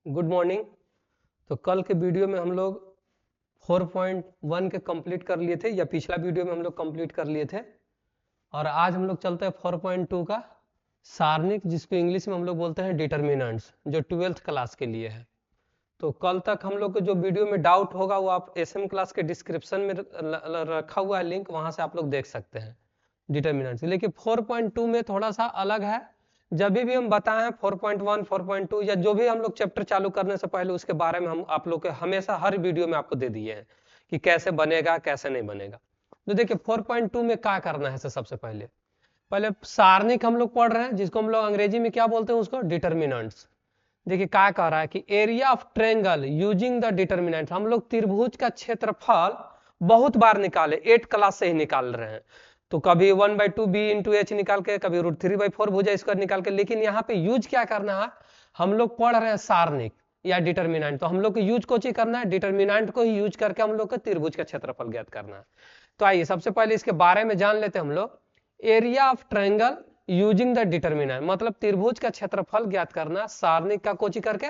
Good morning. तो कल के वीडियो में हम लोग 4.1 के कंप्लीट कर लिए थे, या पिछला वीडियो में हम लोग कंप्लीट कर लिए थे, और आज हम लोग चलते हैं 4.2 का सारणिक, जिसको इंग्लिश में हम लोग बोलते हैं डिटर्मिनेंट्स, जो 12th क्लास के लिए है। तो कल तक हम लोग को जो वीडियो में डाउट होगा वो आप SM क्लास के डिस्क्रिप्शन में रखा हुआ है लिंक, वहां से आप लोग देख सकते हैं डिटर्मिनेंट्स। लेकिन 4.2 में थोड़ा सा अलग है। जब भी हम बताएं 4.1, 4.2 या जो भी हम लोग चैप्टर चालू करने से पहले उसके बारे में हम आप लोग के हमेशा हर वीडियो में आपको दे दिए हैं कि कैसे बनेगा कैसे नहीं बनेगा। तो देखिए 4.2 में क्या करना है। सबसे पहले पहले सारणिक हम लोग पढ़ रहे हैं, जिसको हम लोग अंग्रेजी में क्या बोलते हैं, उसको डिटर्मिनेंट्स। देखिए क्या कह रहा है कि area of triangle using the determinant. हम लोग त्रिभुज का क्षेत्रफल बहुत बार निकाले, 8 क्लास से ही निकाल रहे हैं। तो कभी 1/2 b इंटू एच निकाल के, कभी √3/4 भुजा स्क्वायर निकाल के। लेकिन यहाँ पे यूज क्या करना है, हम लोग पढ़ रहे हैं सारणिक या डिटर्मिनेंट, तो हम लोग को यूज को ही करना है, डिटर्मिनेंट को ही यूज करके हम लोग को त्रिभुज का क्षेत्रफल ज्ञात करना है। तो आइए सबसे पहले इसके बारे में जान लेते हैं हम लोग। Area of triangle using the determinant मतलब त्रिभुज का क्षेत्रफल ज्ञात करना सारणिक का कोची करके,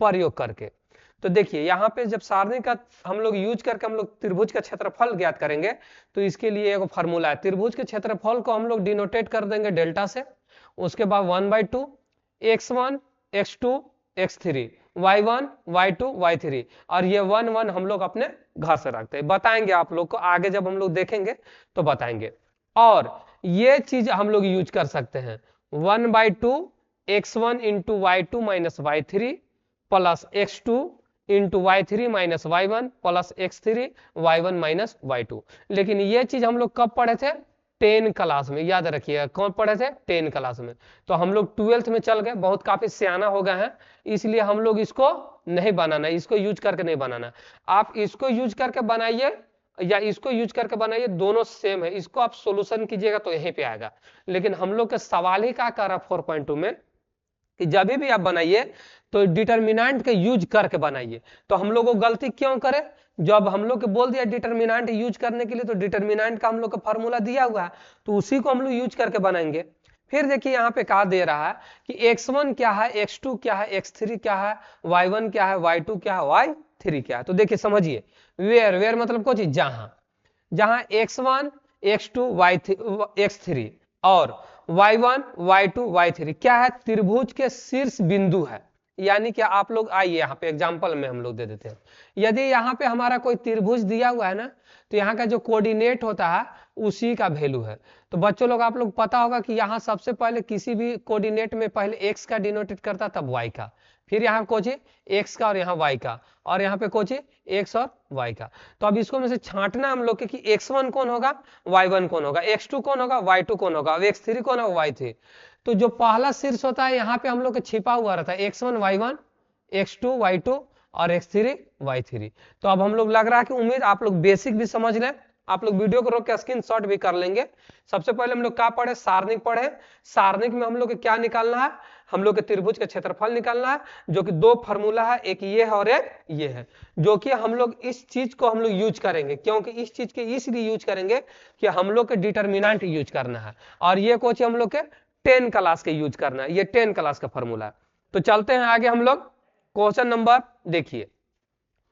प्रयोग करके। तो देखिए यहाँ पे जब सारणिक का हम लोग यूज करके हम लोग त्रिभुज का क्षेत्रफल ज्ञात करेंगे, तो इसके लिए एक फॉर्मूला है। त्रिभुज के क्षेत्रफल को हम लोग डिनोटेट कर देंगे डेल्टा से, उसके बाद 1/2 x1 x2 x3 y1 y2 y3, और ये 1 1 हम लोग अपने घर से रखते हैं। बताएंगे आप लोग को आगे, जब हम लोग देखेंगे तो बताएंगे। और ये चीज हम लोग यूज कर सकते हैं 1/2 x1 into y2 minus y3 plus x2 into y3 minus y1 plus x3 y1 minus y2। लेकिन ये चीज हम लोग कब पढ़े थे, 10 क्लास में, याद रखिएगा। कौन पढ़े थे, 10 क्लास में। तो हम लोग 12th में चल गए, बहुत काफी सियाना हो गए हैं, इसलिए हम लोग इसको नहीं बनाना, इसको यूज करके नहीं बनाना। आप इसको यूज करके बनाइए या इसको यूज करके बनाइए, दोनों सेम है। इसको आप सोल्यूशन कीजिएगा तो यहीं पे आएगा। लेकिन हम लोग का सवाल ही क्या कर रहा 4.2 में कि जब भी आप बनाइए तो डिटर्मिनेंट के यूज करके बनाइए। तो हम लोग को गलती क्यों करे, जब हम लोग को बोल दिया डिटर्मिनेंट यूज करने के लिए, तो डिटर्मिनेंट का हम लोग का फॉर्मूला दिया हुआ है, तो उसी को हम लोग यूज करके बनाएंगे। फिर देखिए यहाँ पे कहा दे रहा है कि x1 क्या है, x2 क्या है, x3 क्या है, y1 क्या है, y2 क्या है, y3 क्या है। तो देखिए समझिए, वेयर मतलब कुछ जहां जहां x1 x2 x3 और y1 y2 y3 क्या है, त्रिभुज के शीर्ष बिंदु है। यानी कि आप लोग आइए यहाँ पे एग्जांपल में हम लोग दे देते हैं। यदि यहाँ पे हमारा कोई त्रिभुज दिया हुआ है ना, तो यहाँ का जो कोऑर्डिनेट होता है उसी का वैल्यू है। तो बच्चों लोग आप लोग पता होगा कि यहाँ सबसे पहले किसी भी कोऑर्डिनेट में पहले x का डिनोटेट करता, तब y का, फिर यहाँ कोची x का और यहाँ y का, और यहाँ पे कोची x और y का। तो अब इसको में से छांटना हम लोग के कि x1 कौन होगा, y1 कौन होगा, x2 कौन होगा, y2 कौन होगा, x3 कौन होगा, y3। तो जो पहला शीर्ष होता है यहाँ पे हम लोग के छिपा हुआ रहता है x1 y1 x2 y2 और x3 y3। तो अब हम लोग लग रहा है कि उम्मीद आप लोग बेसिक भी समझ लें। आप लोग वीडियो को रोक के स्क्रीनशॉट भी कर लेंगे। सबसे पहले हम लोग क्या पढ़े, सारणिक पढ़े। सारणिक में हम लोग क्या निकालना है, हम लोग के त्रिभुज का क्षेत्रफल निकालना है, जो कि दो फार्मूला है, एक ये है और एक ये है, जो कि हम लोग इस चीज को हम लोग यूज करेंगे। क्योंकि इस चीज के इसलिए यूज करेंगे कि हम लोग के डिटर्मिनेंट यूज करना है, और ये कुछ हम लोग के 10 क्लास के यूज करना है, ये 10 क्लास का फार्मूला है। तो चलते हैं आगे हम लोग क्वेश्चन नंबर देखिए।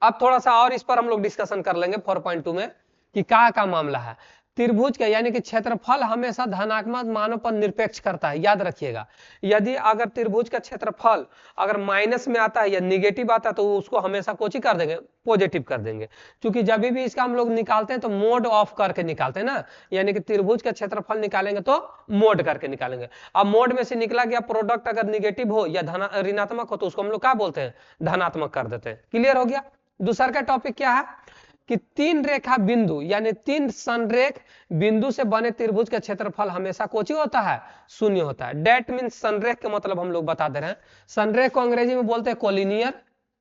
अब थोड़ा सा और इस पर हम लोग डिस्कशन कर लेंगे 4.2 में कि क्या मामला है। त्रिभुज का यानी कि क्षेत्रफल हमेशा धनात्मक मानों पर निरपेक्ष करता है, याद रखिएगा। यदि अगर त्रिभुज का क्षेत्रफल अगर माइनस में आता है या निगेटिव आता है, तो उसको हमेशा कोची कर देंगे, पॉजिटिव कर देंगे। क्योंकि जब भी इसका हम लोग निकालते हैं तो मोड ऑफ करके निकालते हैं ना, यानी कि त्रिभुज का क्षेत्रफल निकालेंगे तो मोड करके निकालेंगे। अब मोड में से निकला गया प्रोडक्ट अगर निगेटिव हो या ऋणात्मक हो, तो उसको हम लोग क्या बोलते हैं, धनात्मक कर देते हैं। क्लियर हो गया। दूसरा का टॉपिक क्या है कि तीन रेखा बिंदु यानी तीन संरेख बिंदु से बने त्रिभुज का क्षेत्रफल हमेशा कोची होता है, शून्य होता है। डेट मीन संरेख के मतलब हम लोग बता दे रहे हैं। संरेख को अंग्रेजी में बोलते हैं कोलिनियर।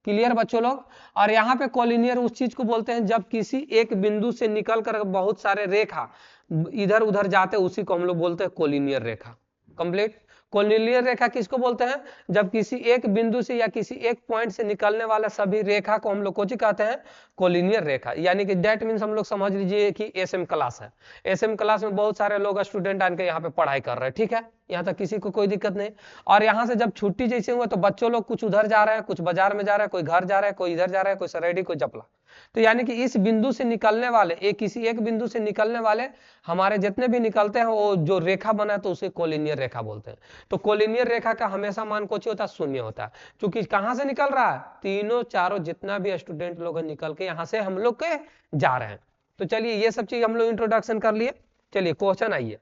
क्लियर बच्चों लोग। और यहाँ पे कोलिनियर उस चीज को बोलते हैं जब किसी एक बिंदु से निकल कर बहुत सारे रेखा इधर उधर जाते, उसी को हम लोग बोलते हैं कोलिनियर रेखा। कंप्लीट। कोलिनियर रेखा किसको बोलते हैं? जब किसी एक बिंदु से या किसी एक पॉइंट से निकलने वाला सभी रेखा को हम लोग को कहते हैं कोलिनियर रेखा। यानी कि दैट मीन्स हम लोग समझ लीजिए कि एसएम क्लास है, एसएम क्लास में बहुत सारे लोग स्टूडेंट आके यहाँ पे पढ़ाई कर रहे हैं, ठीक है, यहाँ तक किसी को कोई दिक्कत नहीं। और यहाँ से जब छुट्टी जैसे हुआ तो बच्चों लोग कुछ उधर जा रहे हैं, कुछ बाजार में जा रहे हैं, कोई घर जा रहा है, कोई इधर जा रहा है, कोई सरेडी, कोई जपला। तो यानी कि इस बिंदु से निकलने वाले किसी एक बिंदु से निकलने वाले हमारे जितने भी निकलते हैं वो जो रेखा बना है तो उसे कोलिनियर रेखा बोलते हैं। तो कोलिनियर रेखा का हमेशा मान कुछ होता है, शून्य होता है, क्योंकि कहां से निकल रहा है? तीनों चारों जितना भी स्टूडेंट लोग निकल के यहाँ से हम लोग के जा रहे हैं। तो चलिए ये सब चीज हम लोग इंट्रोडक्शन कर लिए। चलिए क्वेश्चन आइए,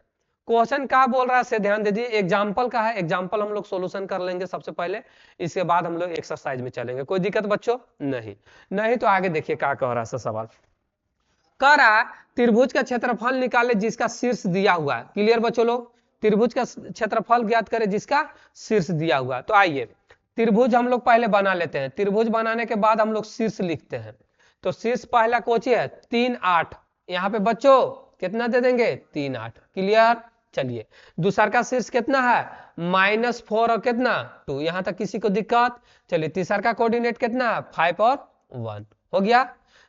क्वेश्चन क्या बोल रहा है से ध्यान दीजिए। एग्जाम्पल का है, एग्जाम्पल हम लोग सोल्यूशन कर लेंगे सबसे पहले, इसके बाद हम लोग एक्सरसाइज में चलेंगे। कोई दिक्कत बच्चों? नहीं तो आगे देखिए क्या कह रहा है सवाल। कह रहा है त्रिभुज का क्षेत्रफल निकाले जिसका शीर्ष दिया हुआ है। क्लियर बच्चों लोग? त्रिभुज का क्षेत्रफल ज्ञात करें जिसका शीर्ष दिया हुआ है। तो आइए त्रिभुज हम लोग पहले बना लेते हैं। त्रिभुज बनाने के बाद हम लोग शीर्ष लिखते हैं। तो शीर्ष पहला कोची है 3 8, यहाँ पे बच्चों कितना दे देंगे? 3 8। क्लियर? चलिए दूसरा का शीर्ष कितना है? -4 और कितना 2, यहां तक किसी को दिक्कत? चलिए तीसरा का कोऑर्डिनेट कितना है? 5 और 1 हो गया।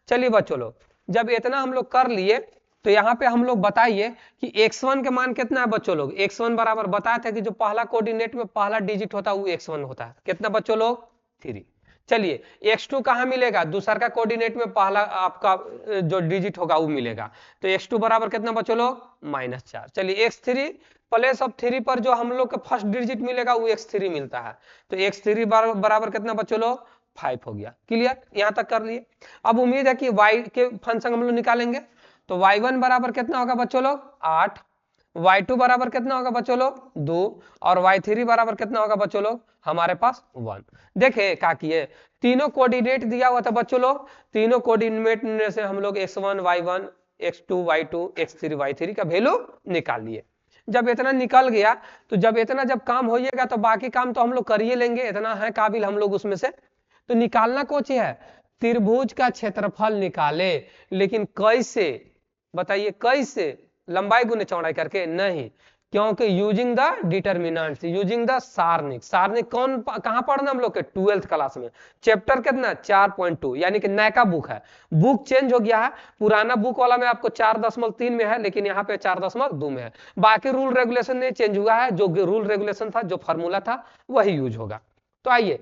चलिए बच्चों लोग जब इतना हम लोग कर लिए तो यहाँ पे हम लोग बताइए कि x1 के मान कितना है बच्चों लोग? x1 बराबर बताया था कि जो पहला कोऑर्डिनेट में पहला डिजिट होता है वो x1 होता है। कितना बच्चों लोग? 3। चलिए x2 कहाँ मिलेगा? दूसरा का कोऑर्डिनेट में पहला आपका जो डिजिट होगा वो मिलेगा। तो x2 बराबर कितना बच्चों लोग? -4। चलिए x3 प्लेस ऑफ 3 पर जो हम लोग का फर्स्ट डिजिट मिलेगा वो x3 मिलता है। तो x3 बराबर कितना बच्चों लोग? 5 हो गया। क्लियर? यहाँ तक कर लिए। अब उम्मीद है कि y के फंक्शन हम लोग निकालेंगे। तो y1 बराबर कितना होगा बच्चों लोग? 8। y2 बराबर कितना होगा बच्चों लोग? 2। और y3 बराबर कितना होगा बच्चों लोग? हमारे पास 1। देखे क्या किए, तीनों कोऑर्डिनेट दिया हुआ था बच्चों लोग, तीनों कोऑर्डिनेट में से हम लोग x1 y1 x2 y2 x3 y3 का वैल्यू निकाल लिए। जब इतना निकल गया तो जब काम होइएगा तो बाकी काम तो हम लोग कर ही लेंगे, इतना है काबिल हम लोग उसमें से। तो निकालना कौन है? त्रिभुज का क्षेत्रफल निकाले, लेकिन कैसे बताइए? कैसे? लंबाई गुने चौड़ाई करके नहीं, क्योंकि using the determinants, using the सारणिक। सारणिक कौन कहां पढ़ना हम लोग के? 12th क्लास में। चैप्टर कितना? 4.2, यानी कि नया का बुक है, बुक चेंज हो गया है। पुराना बुक वाला में आपको 4.3 में है, लेकिन यहाँ पे 4.2 में है। बाकी रूल रेगुलेशन नहीं चेंज हुआ है, जो रूल रेगुलेशन था, जो फॉर्मूला था वही यूज होगा। तो आइए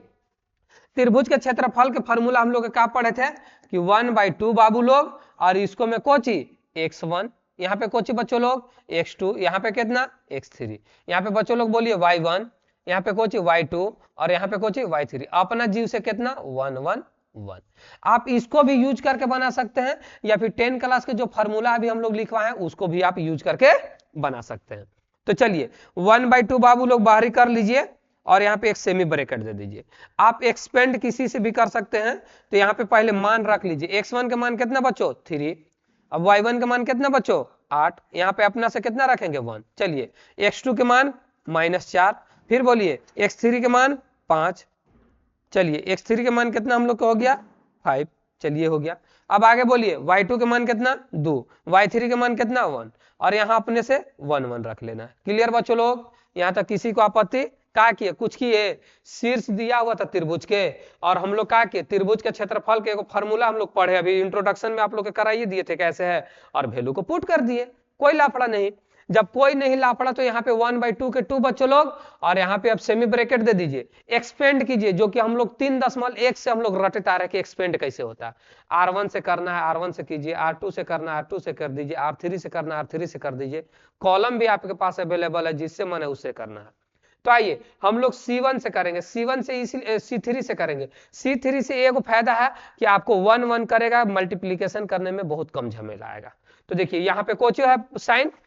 त्रिभुज के क्षेत्रफल के फॉर्मूला हम लोग क्या पढ़े थे कि 1/2 बाबू लोग, और इसको में कोची x1, यहाँ पे कोची बच्चों लोग x2, यहाँ पे कितना x3, यहाँ पे बच्चों लोग बोलिए y1, यहाँ पे कोची y2 और यहाँ पे कोची y3। अपना जीव से कितना 1 1 1। आप इसको भी यूज करके बना सकते हैं, या फिर 10 क्लास के जो फॉर्मूला अभी हम लोग लिखवाए हैं उसको भी आप यूज करके बना सकते हैं। तो चलिए 1/2 बाबू लोग बाहरी कर लीजिए और यहाँ पे एक सेमी ब्रैकेट दे दीजिए। आप एक्सपेंड किसी से भी कर सकते हैं। तो यहाँ पे पहले मान रख लीजिए। x1 का मान कितना बच्चों? 3। अब y1 का मान कितना बच्चों? 8। यहाँ पे अपना से कितना रखेंगे? 1। चलिए x2 के मान -4, फिर बोलिए x3 के मान 5। चलिए x3 के मान कितना हम लोग का हो गया? 5। चलिए हो गया। अब आगे बोलिए y2 के मान कितना? 2। y3 के मान कितना? 1। और यहाँ अपने से 1 1 रख लेना है। क्लियर बच्चों लोग? यहाँ तक किसी को आपत्ति? क्या किए? कुछ किए? शीर्ष दिया हुआ था त्रिभुज के, और हम लोग क्या किए? त्रिभुज के क्षेत्रफल के एक फॉर्मूला हम लोग पढ़े, अभी इंट्रोडक्शन में आप लोग के कराइए दिए थे कैसे है, और वैल्यू को पुट कर दिए। कोई लाफड़ा नहीं। जब कोई नहीं लापड़ा तो यहाँ पे 1/2 के 2 बच्चों लोग, और यहाँ पे आप सेमी ब्रैकेट दे दीजिए। एक्सपेंड कीजिए, जो कि हम लोग 3.1 से हम लोग रटते आ रहे कि एक्सपेंड कैसे होता है। R1 से करना है R1 से कीजिए, R2 से करना है R2 से कर दीजिए, R3 से करना है R3 से कर दीजिए। कॉलम भी आपके पास अवेलेबल है, जिससे मन है उससे करना है। तो आइए हम लोग C1 से करेंगे, C1 से इसीलिए C3 से करेंगे। C3 से एक फायदा है कि आपको 1 1 करेगा, मल्टीप्लीकेशन करने में बहुत कम झमेला आएगा। तो देखिए यहाँ पे कोची है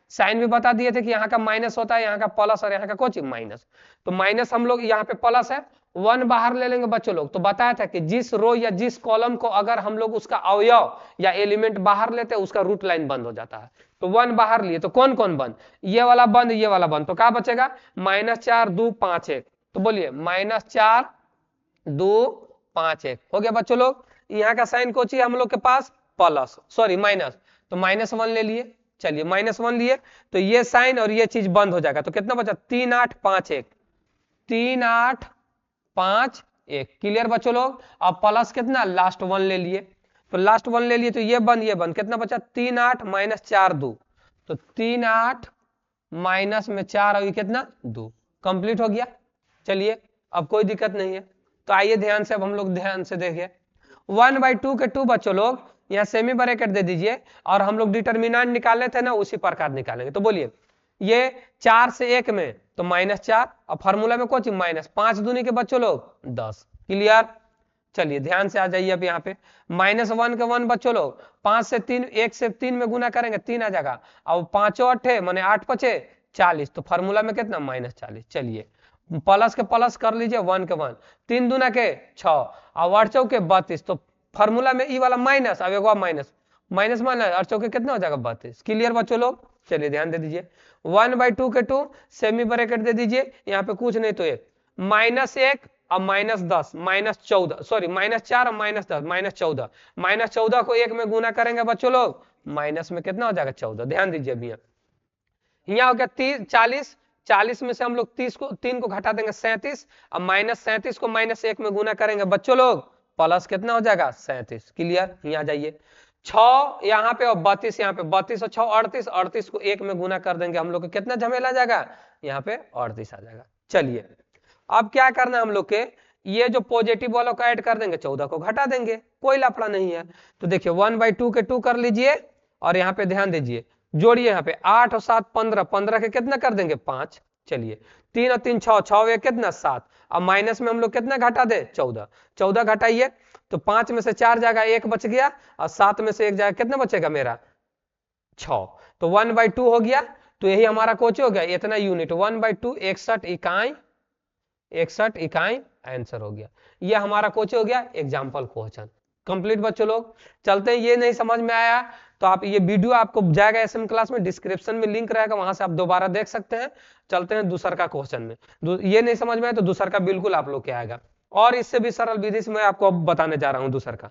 साइन भी बता दिए थे कि यहाँ का माइनस होता है, यहाँ का प्लस और यहाँ का कोची माइनस। तो माइनस हम लोग यहाँ पे प्लस है, 1 बाहर ले लेंगे बच्चों लोग। तो बताया था कि जिस रो या जिस कॉलम को अगर हम लोग उसका अवयव या एलिमेंट बाहर लेते हैं उसका रूट लाइन बंद हो जाता है। तो 1 बाहर लिए तो कौन कौन बंद? ये वाला बंद, ये वाला बंद। तो क्या बचेगा? -4 2 5 1। तो बोलिए -4 2 5 1 हो गया बच्चों लोग। यहाँ का साइन कोची हम लोग के पास प्लस, सॉरी माइनस, तो -1 ले लिए। चलिए -1 लिए तो ये साइन और ये चीज बंद हो जाएगा। तो कितना बचा? 3 8 5 1। 3 8 5 1। क्लियर बच्चों लोग? अब प्लस कितना, लास्ट 1 ले लिए, तो लास्ट 1 ले लिए तो ये बन कितना बचा, 3 8 माइनस 4 2, तो 3 8 माइनस में 4 और ये कितना 2, कंप्लीट हो गया। चलिए अब कोई दिक्कत नहीं है। तो आइए ध्यान से, अब हम लोग ध्यान से देखिए 1/2 के 2 बच्चों लोग, यहाँ सेमी ब्रैकेट दे दीजिए और हम लोग डिटर्मिनेंट निकाले थे ना, उसी प्रकार निकालेंगे। तो बोलिए ये 4 से 1 में तो -4, और फार्मूला में कुछ माइनस 5 दूनी के बच्चों लोग 10। क्लियर? चलिए ध्यान से आ जाइए अब यहाँ पे -1 के 1 बच्चों लोग, 5 से 3, 1 से 3 में गुना करेंगे 3 आ जाएगा, अब 5 8 माने 8 5 40, तो फार्मूला में कितना -40। चलिए प्लस के प्लस कर लीजिए, 1 के 1, 3 दूना के 6 और 8 चौके 32, तो फार्मूला में ई वाला माइनस, अब एगो माइनस माइनस माइनस 8 चौके कितना हो जाएगा 32। क्लियर बच्चों लोग? चलिए ध्यान दे दीजिए 1/2 के 2 सेमी ब्रैकेट दे दीजिए, यहाँ पे कुछ नहीं तो एक -1 और -10 -14, सॉरी -4 और -10 -14, -14 को 1 में गुना करेंगे बच्चों लोग, माइनस में कितना हो जाएगा 14। ध्यान दीजिए अभी यहाँ हो गया 30 40, 40 में से हम लोग 3 को घटा देंगे 37, अब -37 को -1 में गुना करेंगे बच्चों लोग, प्लस कितना हो जाएगा 37। क्लियर? यहाँ जाइए 6 यहाँ पे और 32 यहाँ पे, 32 और 6 38, 38 को 1 में गुना कर देंगे हम लोग को कितना झमेला जाएगा, यहाँ पे 38 आ जाएगा। चलिए अब क्या करना है हम लोग के, ये जो पॉजिटिव वालों को ऐड कर देंगे, 14 को घटा देंगे, कोई लफड़ा नहीं है। तो देखिए 1/2 के 2 कर लीजिए और यहाँ पे ध्यान दीजिए, जोड़िए यहाँ पे 8 और 7 15, 15 के कितना कर देंगे 5। चलिए 3 और 3 6, 6 1 कितना 7, अब माइनस में हम लोग कितना घटा दे 14, 14 घटाइए तो 5 में से 4 जाएगा 1 बच गया, और 7 में से 1 जाएगा कितना बचेगा मेरा 6, तो 1/2 हो गया। तो यही हमारा कोच हो गया, इतना यूनिट 1/2 61 इकाई, 61 इकाई आंसर हो गया। ये हमारा क्वेश्चन हो गया एग्जाम्पल क्वेश्चन। कंप्लीट बच्चों लोग? चलते हैं, ये नहीं समझ में आया तो आप ये वीडियो आपको जाएगा एसएम क्लास में, डिस्क्रिप्शन में लिंक रहेगा, वहां से आप दोबारा देख सकते हैं। चलते हैं दूसर का क्वेश्चन में। ये नहीं समझ में आया तो दूसर का बिल्कुल आप लोग के आएगा, और इससे भी सरल विधि से मैं आपको अब बताने जा रहा हूं दूसर का।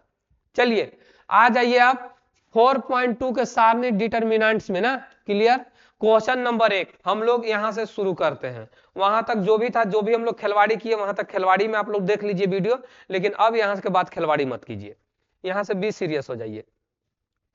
चलिए आ जाइए आप 4.2 के सारणी डिटर्मिनेंट्स में ना। क्लियर? क्वेश्चन नंबर 1 हम लोग यहां से शुरू करते हैं, वहां तक जो भी था, जो भी हम लोग खिलवाड़ी किए वहां तक खिलवाड़ी में आप लोग देख लीजिए वीडियो, लेकिन अब यहां के बाद खिलवाड़ी मत कीजिए, यहां से भी सीरियस हो जाइए।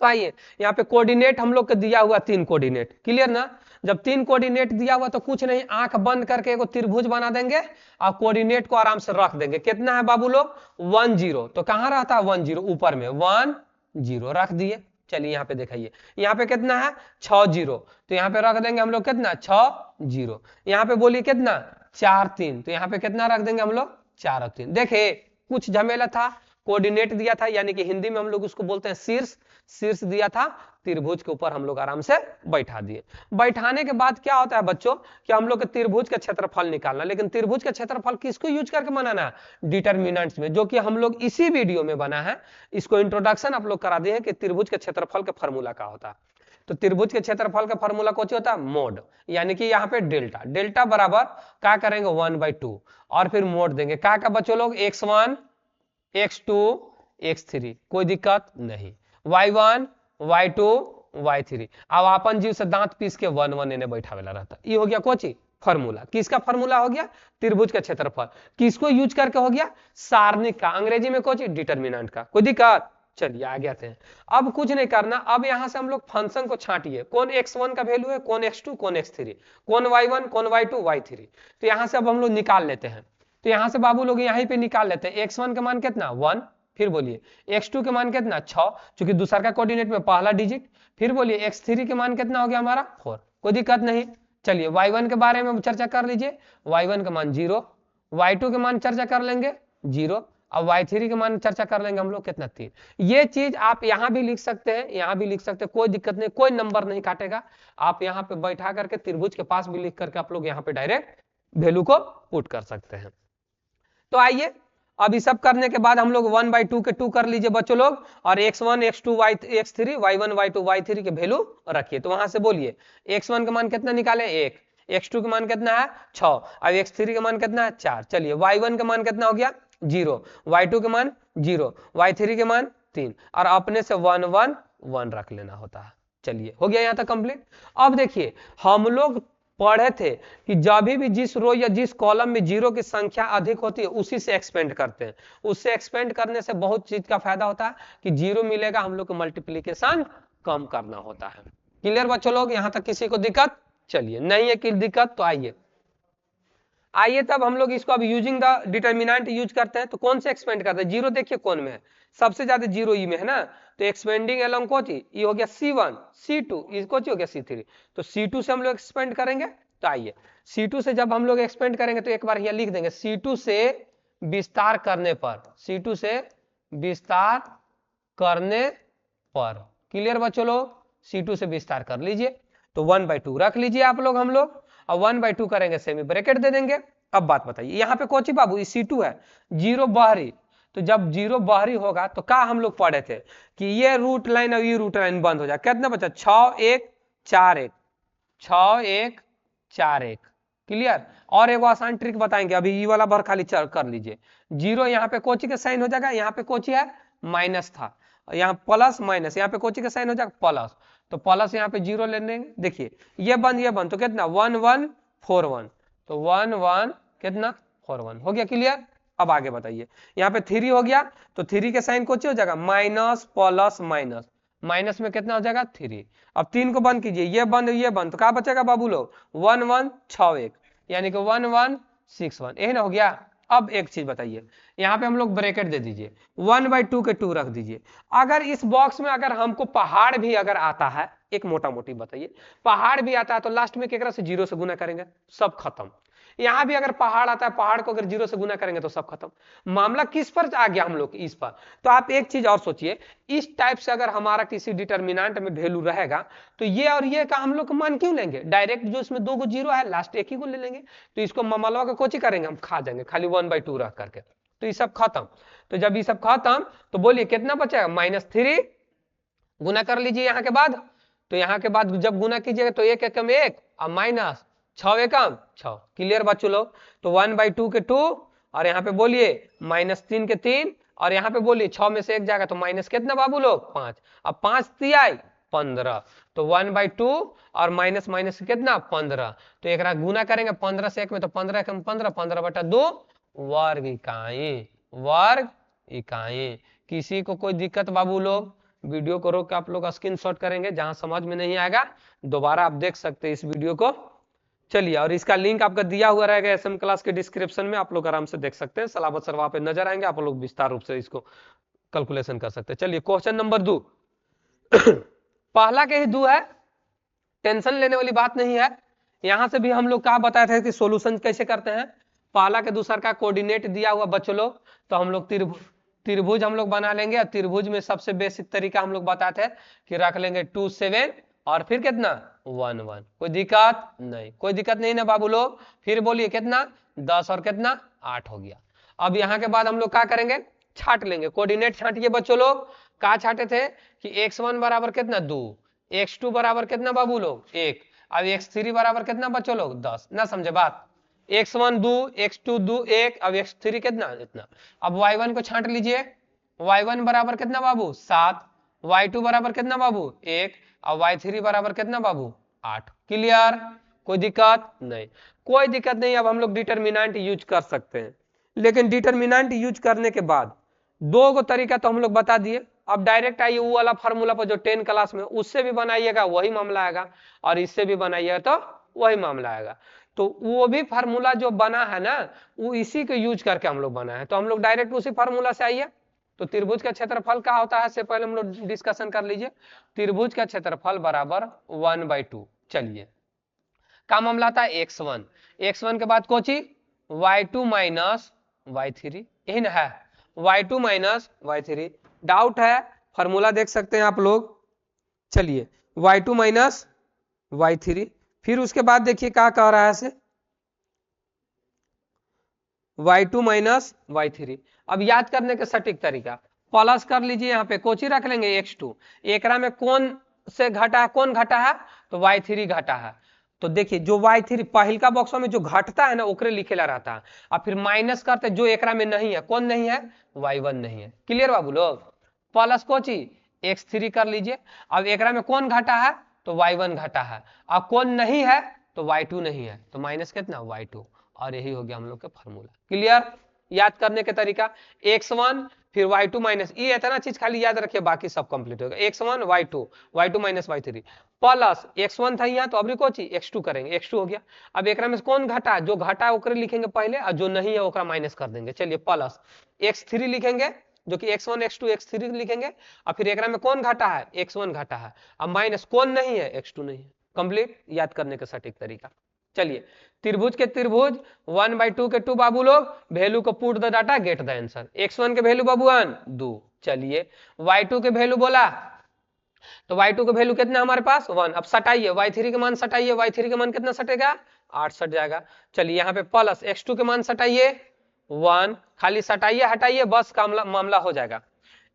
तो आइए यहाँ पे कोऑर्डिनेट हम लोग को दिया हुआ 3 कोऑर्डिनेट। क्लियर ना? जब 3 कोऑर्डिनेट दिया हुआ तो कुछ नहीं, आंख बंद करके एगो त्रिभुज बना देंगे और कोऑर्डिनेट को आराम से रख देंगे। कितना है बाबू लोग 1 0, तो कहां रहता है 1 0, ऊपर में 1 0 रख दिए। चलिए यहाँ पे दिखाइए, यहाँ पे कितना है 6 0, तो यहाँ पे रख देंगे हम लोग कितना 6 0। यहाँ पे बोलिए कितना 4 3, तो यहाँ पे कितना रख देंगे हम लोग 4 और 3। देखिए कुछ झमेला था, कोऑर्डिनेट दिया था, यानी कि हिंदी में हम लोग उसको बोलते हैं शीर्ष, शीर्ष दिया था, त्रिभुज के ऊपर हम लोग आराम से बैठा दिए। बैठाने के बाद क्या होता है बच्चों कि हम लोग के त्रिभुज का क्षेत्रफल निकालना, लेकिन त्रिभुज का क्षेत्रफल किसको यूज करके बनाना है, डिटर्मिनेंट्स में, जो कि हम लोग इसी वीडियो में बना है। इसको इंट्रोडक्शन आप लोग करा दिए हैं कि त्रिभुज के क्षेत्रफल का फॉर्मूला क्या होता है। तो त्रिभुज के क्षेत्रफल का फॉर्मूला कौन होता है, मोड, यानी कि यहाँ पे डेल्टा, डेल्टा बराबर क्या करेंगे 1/2 और फिर मोड देंगे क्या का बच्चों लोग, x1 x2 x3, कोई दिक्कत नहीं, y1 y2 y3। अब अपन जीव से दांत पीस के 1 1 इन्हें बैठावेला रहता। ये हो गया कोची फॉर्मूला, किसका फॉर्मूला हो गया, त्रिभुज का क्षेत्रफल। किसको यूज करके हो गया, सारणिक का, अंग्रेजी में कोची डिटर्मिनेंट का। कोई दिक्कत? चलिए आगे आते हैं। अब कुछ नहीं करना, अब यहां से हम लोग फंक्शन को छांटिए, कौन x1 का वैल्यू है, कौन x2, कौन x3, कौन y1, कौन y2 y3। तो यहां से अब हम लोग निकाल लेते हैं। तो यहां से बाबू लोग यहीं पे निकाल लेते हैं। x1 का मान कितना 1, फिर बोलिए x2 के मान कितना 6, चूंकि दूसरा का कोऑर्डिनेट में पहला डिजिट, फिर बोलिए x3 के मान कितना हो गया हमारा 4, कोई दिक्कत नहीं। चलिए y1 के बारे में चर्चा कर लीजिए, y1 का मान 0, y2 के मान चर्चा कर लेंगे 0, अब y3 के मान चर्चा कर लेंगे हम लोग कितना 3। ये चीज आप यहां भी लिख सकते हैं, यहां भी लिख सकते हैं, कोई दिक्कत नहीं, कोई नंबर नहीं काटेगा। आप यहां पे बैठा करके त्रिभुज के पास भी लिख करके आप लोग यहां पे डायरेक्ट वैल्यू को पुट कर सकते हैं। तो आइए अब ये सब करने के बाद हम लोग 1/2 के 2 कर लीजिए बच्चों लोग, और x1 x2 x3 y1 y2 y3 के वैल्यू रखिए। तो वहां से बोलिए x1 का मान कितना निकाले 1, x2 का मान कितना है 6, अब x3 का मान कितना है 4। चलिए y1 का मान कितना हो गया 0, y2 का मान 0, y3 के मान 3, और अपने से 1 1 1 रख लेना होता है। चलिए हो गया यहाँ तक कंप्लीट। अब देखिए हम लोग पढ़े थे कि जब भी जिस रो या जिस कॉलम में जीरो की संख्या अधिक होती है उसी से एक्सपेंड करते हैं। उससे एक्सपेंड करने से बहुत चीज का फायदा होता है कि जीरो मिलेगा, हम लोग को मल्टीप्लीकेशन कम करना होता है। क्लियर बच्चों लोग, यहां तक किसी को दिक्कत? चलिए, नहीं है कि दिक्कत तो आइए तब हम लोग इसको अब यूजिंग द डिटर्मिनेंट यूज करते हैं। तो कौन से एक्सपेंड करते हैं? जीरो देखिए कौन में है, सबसे ज्यादा जीरो ई में है ना, तो एक्सपेंडिंग अलोंग कोची ये हो गया C1, C2 इसको हो गया C3, तो C2 से हम लोग एक्सपेंड करेंगे। तो आइए C2 से जब हम लोग एक्सपेंड करेंगे तो एक बार यहाँ लिख देंगे C2 से विस्तार करने पर, C2 से विस्तार करने पर। क्लियर बच्चों लोग, C2 से विस्तार कर लीजिए, तो 1/2 रख लीजिए आप लोग, हम लोग अब 1/2 करेंगे, सेमी ब्रैकेट दे देंगे। अब बात बताइए, यहाँ पे कोची बाबू C2 है, जीरो बाहरी, तो जब जीरो बाहरी होगा तो क्या हम लोग पढ़े थे कि ये रूट लाइन और ये रूट लाइन बंद हो जाए, कितना बचा 6 1 4 1, 6 1 4 1। क्लियर? और एक आसान ट्रिक बताएंगे, अभी ये वाला भर खाली कर लीजिए। जीरो यहाँ पे कोची का साइन हो जाएगा, यहाँ पे कोची है माइनस था, यहाँ प्लस माइनस, यहाँ पे कोची का साइन हो जाएगा प्लस, तो प्लस यहाँ पे जीरो ले लेंगे। देखिए ये बंद तो कितना 1 1 4 1, तो 1 1 कितना 4 1 हो गया। क्लियर? अब आगे बताइए, यहाँ पे 3 हो गया, तो 3 के साइन कोची हो जाएगा माइनस प्लस माइनस, माइनस में कितना हो जाएगा 3। अब 3 को बंद कीजिए, ये बंद तो क्या बचेगा बाबू लोग 1 1 6 1, यानी कि 1 1 6 1, यही ना हो गया। अब एक चीज बताइए, यहाँ पे हम लोग ब्रैकेट दे दीजिए, 1/2 के 2 रख दीजिए। अगर इस बॉक्स में अगर हमको पहाड़ भी अगर आता है, एक मोटा मोटी बताइए, पहाड़ भी आता है तो लास्ट में केकरा से जीरो से गुना करेंगे, सब खत्म। यहाँ भी अगर पहाड़ आता है, पहाड़ को अगर जीरो से गुना करेंगे तो सब खत्म। मामला किस पर आ गया हम लोग? इस पर। तो आप एक चीज और सोचिए, इस टाइप से अगर हमारा किसी डिटर्मिनेंट में वैल्यू रहेगा तो ये और ये का हम लोग मान क्यों लेंगे? डायरेक्ट जो इसमें 2 जीरो है, लास्ट एक ही को ले लेंगे, तो इसको ममलवा का कोची करेंगे, हम खा जाएंगे खाली 1/2 रख करके, तो ये सब खत्म। तो जब ये सब खत्म तो बोलिए कितना बचेगा -3, गुना कर लीजिए यहाँ के बाद, तो यहाँ के बाद जब गुना कीजिएगा तो 1 एकम 1 और माइनस 6 एकम 6। क्लियर बच्चों लोग? तो 1/2 के 2 और यहाँ पे बोलिए -3 के 3, और यहाँ पे बोलिए 6 में से 1 जाएगा तो माइनस कितना बाबू लोग 5, अब 5 तिहाई 15, तो 1/2 और माइनस माइनस कितना 15, तो एक गुना करेंगे 15 से 1 में, तो 15 एकम 15, 15/2 वर्ग इकाई। किसी को कोई दिक्कत बाबू लोग? वीडियो को रोक के आप लोग स्क्रीनशॉट करेंगे, जहां समझ में नहीं आएगा दोबारा आप देख सकते हैं इस वीडियो को। चलिए, और इसका लिंक आपका दिया हुआ रहेगा SM क्लास के डिस्क्रिप्शन में, आप लोग आराम से देख सकते हैं, सलाबत सर वहां पे नजर आएंगे, आप लोग विस्तार रूप से इसको कैलकुलेशन कर सकते हैं। चलिए क्वेश्चन नंबर 2 पहला के ही 2 है, टेंशन लेने वाली बात नहीं है। यहां से भी हम लोग क्या बताए थे कि सोल्यूशन कैसे करते हैं। पहला के दूसरा का कोऑर्डिनेट दिया हुआ बच्चों लोग, तो हम लोग त्रिभुज हम लोग बना लेंगे, और त्रिभुज में सबसे बेसिक तरीका हम लोग बताते हैं कि रख लेंगे 2 7 और फिर कितना 1 1। कोई दिक्कत नहीं? कोई दिक्कत नहीं ना बाबू लोग? फिर बोलिए कितना 10 और कितना 8 हो गया। अब यहाँ के बाद हम लोग क्या करेंगे, छाट लेंगे, कोऑर्डिनेट छाटिए बच्चों लोग। क्या छाटे थे कि x1 बराबर कितना 2, x2 बराबर कितना बाबू लोग 1, अब x3 बराबर कितना बच्चों लोग 10। ना समझे बात? x1 2, x2 2 1, अब x3 कितना इतना। अब y1 को छांट लीजिए, y1 बराबर कितना बाबू 7, y2 बराबर कितना बाबू 1, अब y3 बराबर कितना बाबू 8। क्लियर? कोई दिक्कत नहीं? कोई दिक्कत नहीं। अब हम लोग डिटर्मिनेंट यूज कर सकते हैं, लेकिन डिटर्मिनेंट यूज करने के बाद 2 गो तरीका तो हम लोग बता दिए। अब डायरेक्ट आइए वो वाला फार्मूला पर जो 10 क्लास में, उससे भी बनाइएगा वही मामला आएगा, और इससे भी बनाइएगा तो वही मामला आएगा। तो वो भी फार्मूला जो बना है ना, वो इसी को यूज करके हम लोग बना है, तो हम लोग डायरेक्ट उसी फार्मूला से आइए। तो त्रिभुज का क्षेत्रफल क्या होता है, इससे पहले हम लोग डिस्कशन कर लीजिए। त्रिभुज का क्षेत्रफल बराबर 1/2। चलिए, क्या मामला था x1, x1 के बाद कोची y2 माइनस y3, यही ना है, y2 माइनस y3। डाउट है, फार्मूला देख सकते हैं आप लोग। चलिए, y2 माइनस y3, फिर उसके बाद देखिए क्या कह रहा है से y2 माइनस y3। अब याद करने का सटीक तरीका, प्लस कर लीजिए, यहाँ पे कोची रख लेंगे x2, एकरा में कौन से घटा है, कौन घटा है, तो y3 घटा है। तो देखिए जो y3 पहलका बॉक्स में जो घटता है ना ओकरे लिखेला रहता है, और फिर माइनस करते जो एकरा में नहीं है, कौन नहीं है, y1 नहीं है। क्लियर बाबू लोग? प्लस कोची x3 कर लीजिए, अब एकरा में कौन घटा है, तो y1 घटा है, अब कौन नहीं है, तो y2 नहीं है, तो माइनस कितना y2, और यही हो गया हम लोग का फॉर्मूला। क्लियर? याद करने के तरीका, x1 फिर y2 माइनस, ये इतना चीज खाली याद रखिए, बाकी सब कंप्लीट होगा। x1 y2 minus y3 plus x1 था यहाँ, तो अब कोची x2 करेंगे, x2 हो गया। अब एक में कौन घटा है, जो घटा है ओकरे लिखेंगे पहले, और जो नहीं है ओकरा माइनस कर देंगे। चलिए प्लस x3 लिखेंगे, जो कि x1 x2 x3 लिखेंगे, और फिर एक में कौन घटा है, x1 घटा है, अब माइनस कौन नहीं है, x2 नहीं है। कंप्लीट, याद करने का सटीक तरीका। चलिए त्रिभुज के त्रिभुज 1/2 के 2 बाबू लोग, वैल्यू को put the data get the answer. x1 के वैल्यू बाबूआन 2। चलिए y2 के वैल्यू बोला, तो y2 के वैल्यू कितना हमारे पास 1। अब सटाइए y3 के मान, सटाइए y3 के मान कितना सटेगा 8 सट जाएगा। चलिए यहाँ पे प्लस x2 के मान सटाइए 1, खाली सटाइए हटाइए बस मामला हो जाएगा।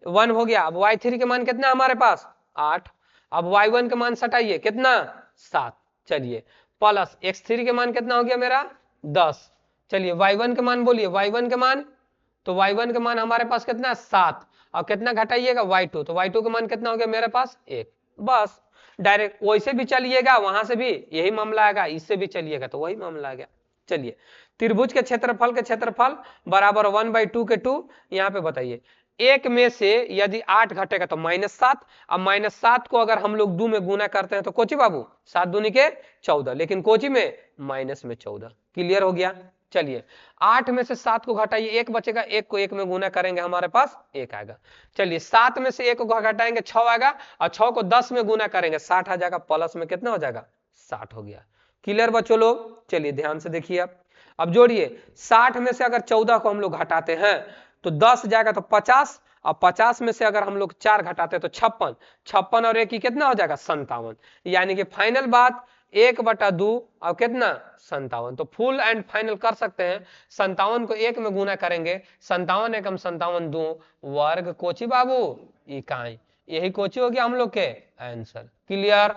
1 हो गया। अब y3 के मान कितना हमारे पास 8, अब y1 के मान सटाइए कितना 7। चलिए प्लस x3 के मान कितना हो गया मेरा 10। चलिए y1 के मान बोलिए, y1 के मान, तो y1 के मान हमारे पास कितना 7, और कितना घटाइएगा y2, तो y2 के मान कितना हो गया मेरे पास 1। बस डायरेक्ट वैसे भी चलिएगा, वहां से भी यही मामला आएगा, इससे भी चलिएगा तो वही मामला आ गया। चलिए त्रिभुज के क्षेत्रफल बराबर 1/2 के 2। यहाँ पे बताइए एक में से यदि 8 घटेगा तो -7, अब -7 को अगर हम लोग 2 में गुना करते हैं तो कोची बाबू 7 दूनी के 14, लेकिन कोची में माइनस में 14। क्लियर हो गया? चलिए 8 में से 7 को घटाइए, 1 बचेगा, 1 को 1 में गुना करेंगे हमारे पास 1 आएगा। चलिए 7 में से 1 को घटाएंगे 6 आएगा, और 6 को 10 में गुना करेंगे 60 आ जाएगा, प्लस में कितना हो जाएगा 60 हो गया। क्लियर बच्चों लोग? चलिए ध्यान से देखिए, अब जोड़िए 60 में से अगर 14 को हम लोग घटाते हैं तो 10 जाएगा तो 50, और 50 में से अगर हम लोग 4 घटाते हैं तो 56, 56 और 1 की कितना हो जाएगा 57। यानी कि फाइनल बात 1/2 और कितना 57। तो फुल एंड फाइनल कर सकते हैं, 57 को 1 में गुना करेंगे, 57 एकम 57 2 वर्ग कोची बाबू इकाई। यही कोची हो गया हम लोग के आंसर। क्लियर?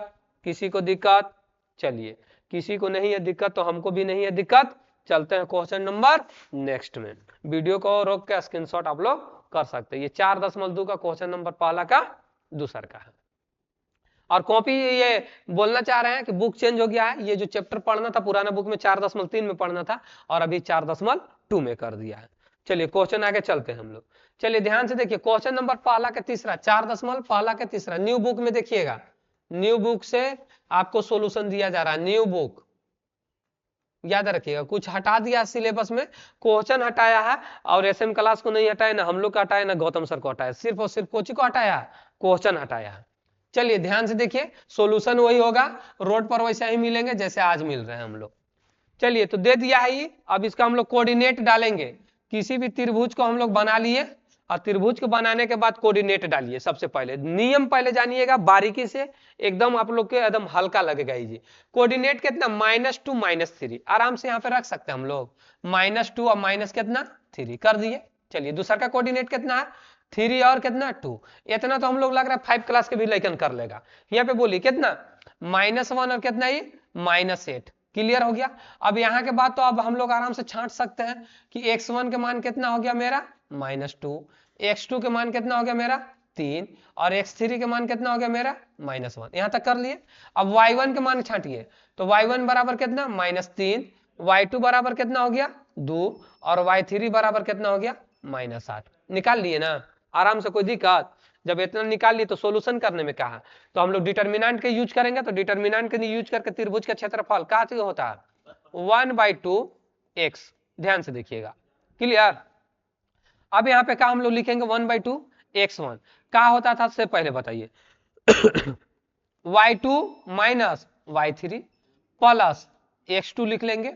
किसी को दिक्कत? चलिए किसी को नहीं है दिक्कत तो हमको भी नहीं है दिक्कत। चलते हैं क्वेश्चन नंबर नेक्स्ट में। वीडियो को रोक के स्क्रीनशॉट आप लोग कर सकते हैं। ये 4.2 का क्वेश्चन नंबर पहला का दूसर का है। और कॉपी ये बोलना चाह रहे हैं कि बुक चेंज हो गया है, ये जो चैप्टर पढ़ना था पुराना बुक में 4.3 में पढ़ना था और अभी 4.2 में कर दिया है। चलिए क्वेश्चन आगे चलते हैं हम लोग। चलिए ध्यान से देखिए क्वेश्चन नंबर पहला का तीसरा, 4.1 न्यू बुक में देखिएगा, न्यू बुक से आपको सोल्यूशन दिया जा रहा है। न्यू बुक याद रखिएगा, कुछ हटा दिया सिलेबस में, क्वेश्चन हटाया है, और एसएम क्लास को नहीं हटाया, ना हम लोग का हटाया, ना गौतम सर को हटाया, सिर्फ और सिर्फ कोची को हटाया, क्वेश्चन हटाया है। चलिए ध्यान से देखिए, सॉल्यूशन वही होगा, रोड पर वैसे ही मिलेंगे जैसे आज मिल रहे हैं हम लोग। चलिए तो दे दिया है ये, अब इसका हम लोग कोऑर्डिनेट डालेंगे। किसी भी त्रिभुज को हम लोग बना लिए, और त्रिभुज को बनाने के बाद कोऑर्डिनेट डालिए। सबसे पहले नियम पहले जानिएगा बारीकी से, एकदम आप लोग के एकदम हल्का लगेगा ये। कोऑर्डिनेट कितना -2 -3, आराम से यहाँ पे रख सकते हैं हम लोग, -2 और माइनस कितना 3 कर दिए। चलिए दूसरा का कोऑर्डिनेट कितना है 3 और कितना 2, इतना तो हम लोग लग रहा है 5 क्लास के भी लेकिन कर लेगा। यहाँ पे बोलिए कितना -1 और कितना ये -8। क्लियर हो गया? अब यहाँ के बाद तो अब हम लोग आराम से छांट सकते हैं कि x1 के मान कितना हो गया मेरा -2, x2 के मान कितना हो गया मेरा 3, और x3 के मान कितना हो गया मेरा -1। यहां तक कर लिए। अब y1 के मान छांटिए, तो y1 बराबर कितना -3, y2 बराबर कितना हो गया 2, और y3 बराबर कितना हो गया -8। निकाल लिए ना आराम से, कोई दिक्कत? जब इतना निकाल लिए तो सॉल्यूशन करने में कहा, तो हम लोग डिटर्मिनेंट के यूज करेंगे, तो डिटर्मिनेंट के यूज करके त्रिभुज का क्षेत्रफल क्या होता है 1/2x। ध्यान से देखिएगा। क्लियर? अब यहाँ पे क्या हम लोग लिखेंगे 1/2 x1 क्या होता था से पहले बताइए y2 minus y3 plus x2 लिख लेंगे।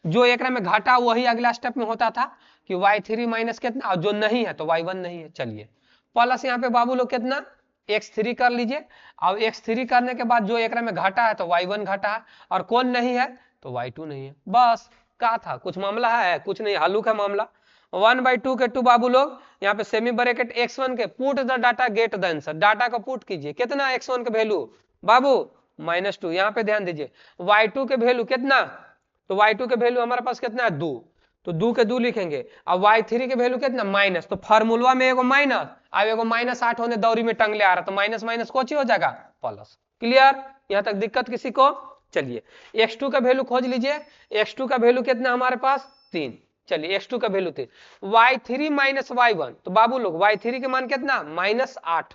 जो एक में घटा वही अगला स्टेप में होता था कि y3 माइनस कितना, और जो नहीं है तो y1 नहीं है। चलिए प्लस यहाँ पे बाबू लोग कितना x3 कर लीजिए। अब x3 करने के बाद जो एक में घटा है तो y1 घटा है, और कौन नहीं है तो y2 नहीं है। बस क्या था, कुछ मामला है? कुछ नहीं, हल्लुक है मामला। 1/2 के 2 बाबू लोग, यहाँ पे सेमी ब्रैकेट x1 के put the data get the answer, data को पुट कीजिए। कितना x1 के वैल्यू बाबू -2। यहाँ पे ध्यान दीजिए y2 के वैल्यू कितना, तो y2 के वैल्यू हमारे पास कितना है 2, तो 2 के 2 लिखेंगे। अब y3 के वैल्यू कितना माइनस, तो फार्मूला में एगो माइनस, अब एगो -8 होने दौरी में टंगले आ रहा, तो माइनस माइनस कोची हो जाएगा प्लस। क्लियर? यहाँ तक दिक्कत किसी को? चलिए x2 का वैल्यू खोज लीजिए। x2 का वैल्यू कितना हमारे पास 3। चलिए x2 का वैल्यू 3, y3 माइनस y1, तो बाबू लोग y3 के मान कितना -8,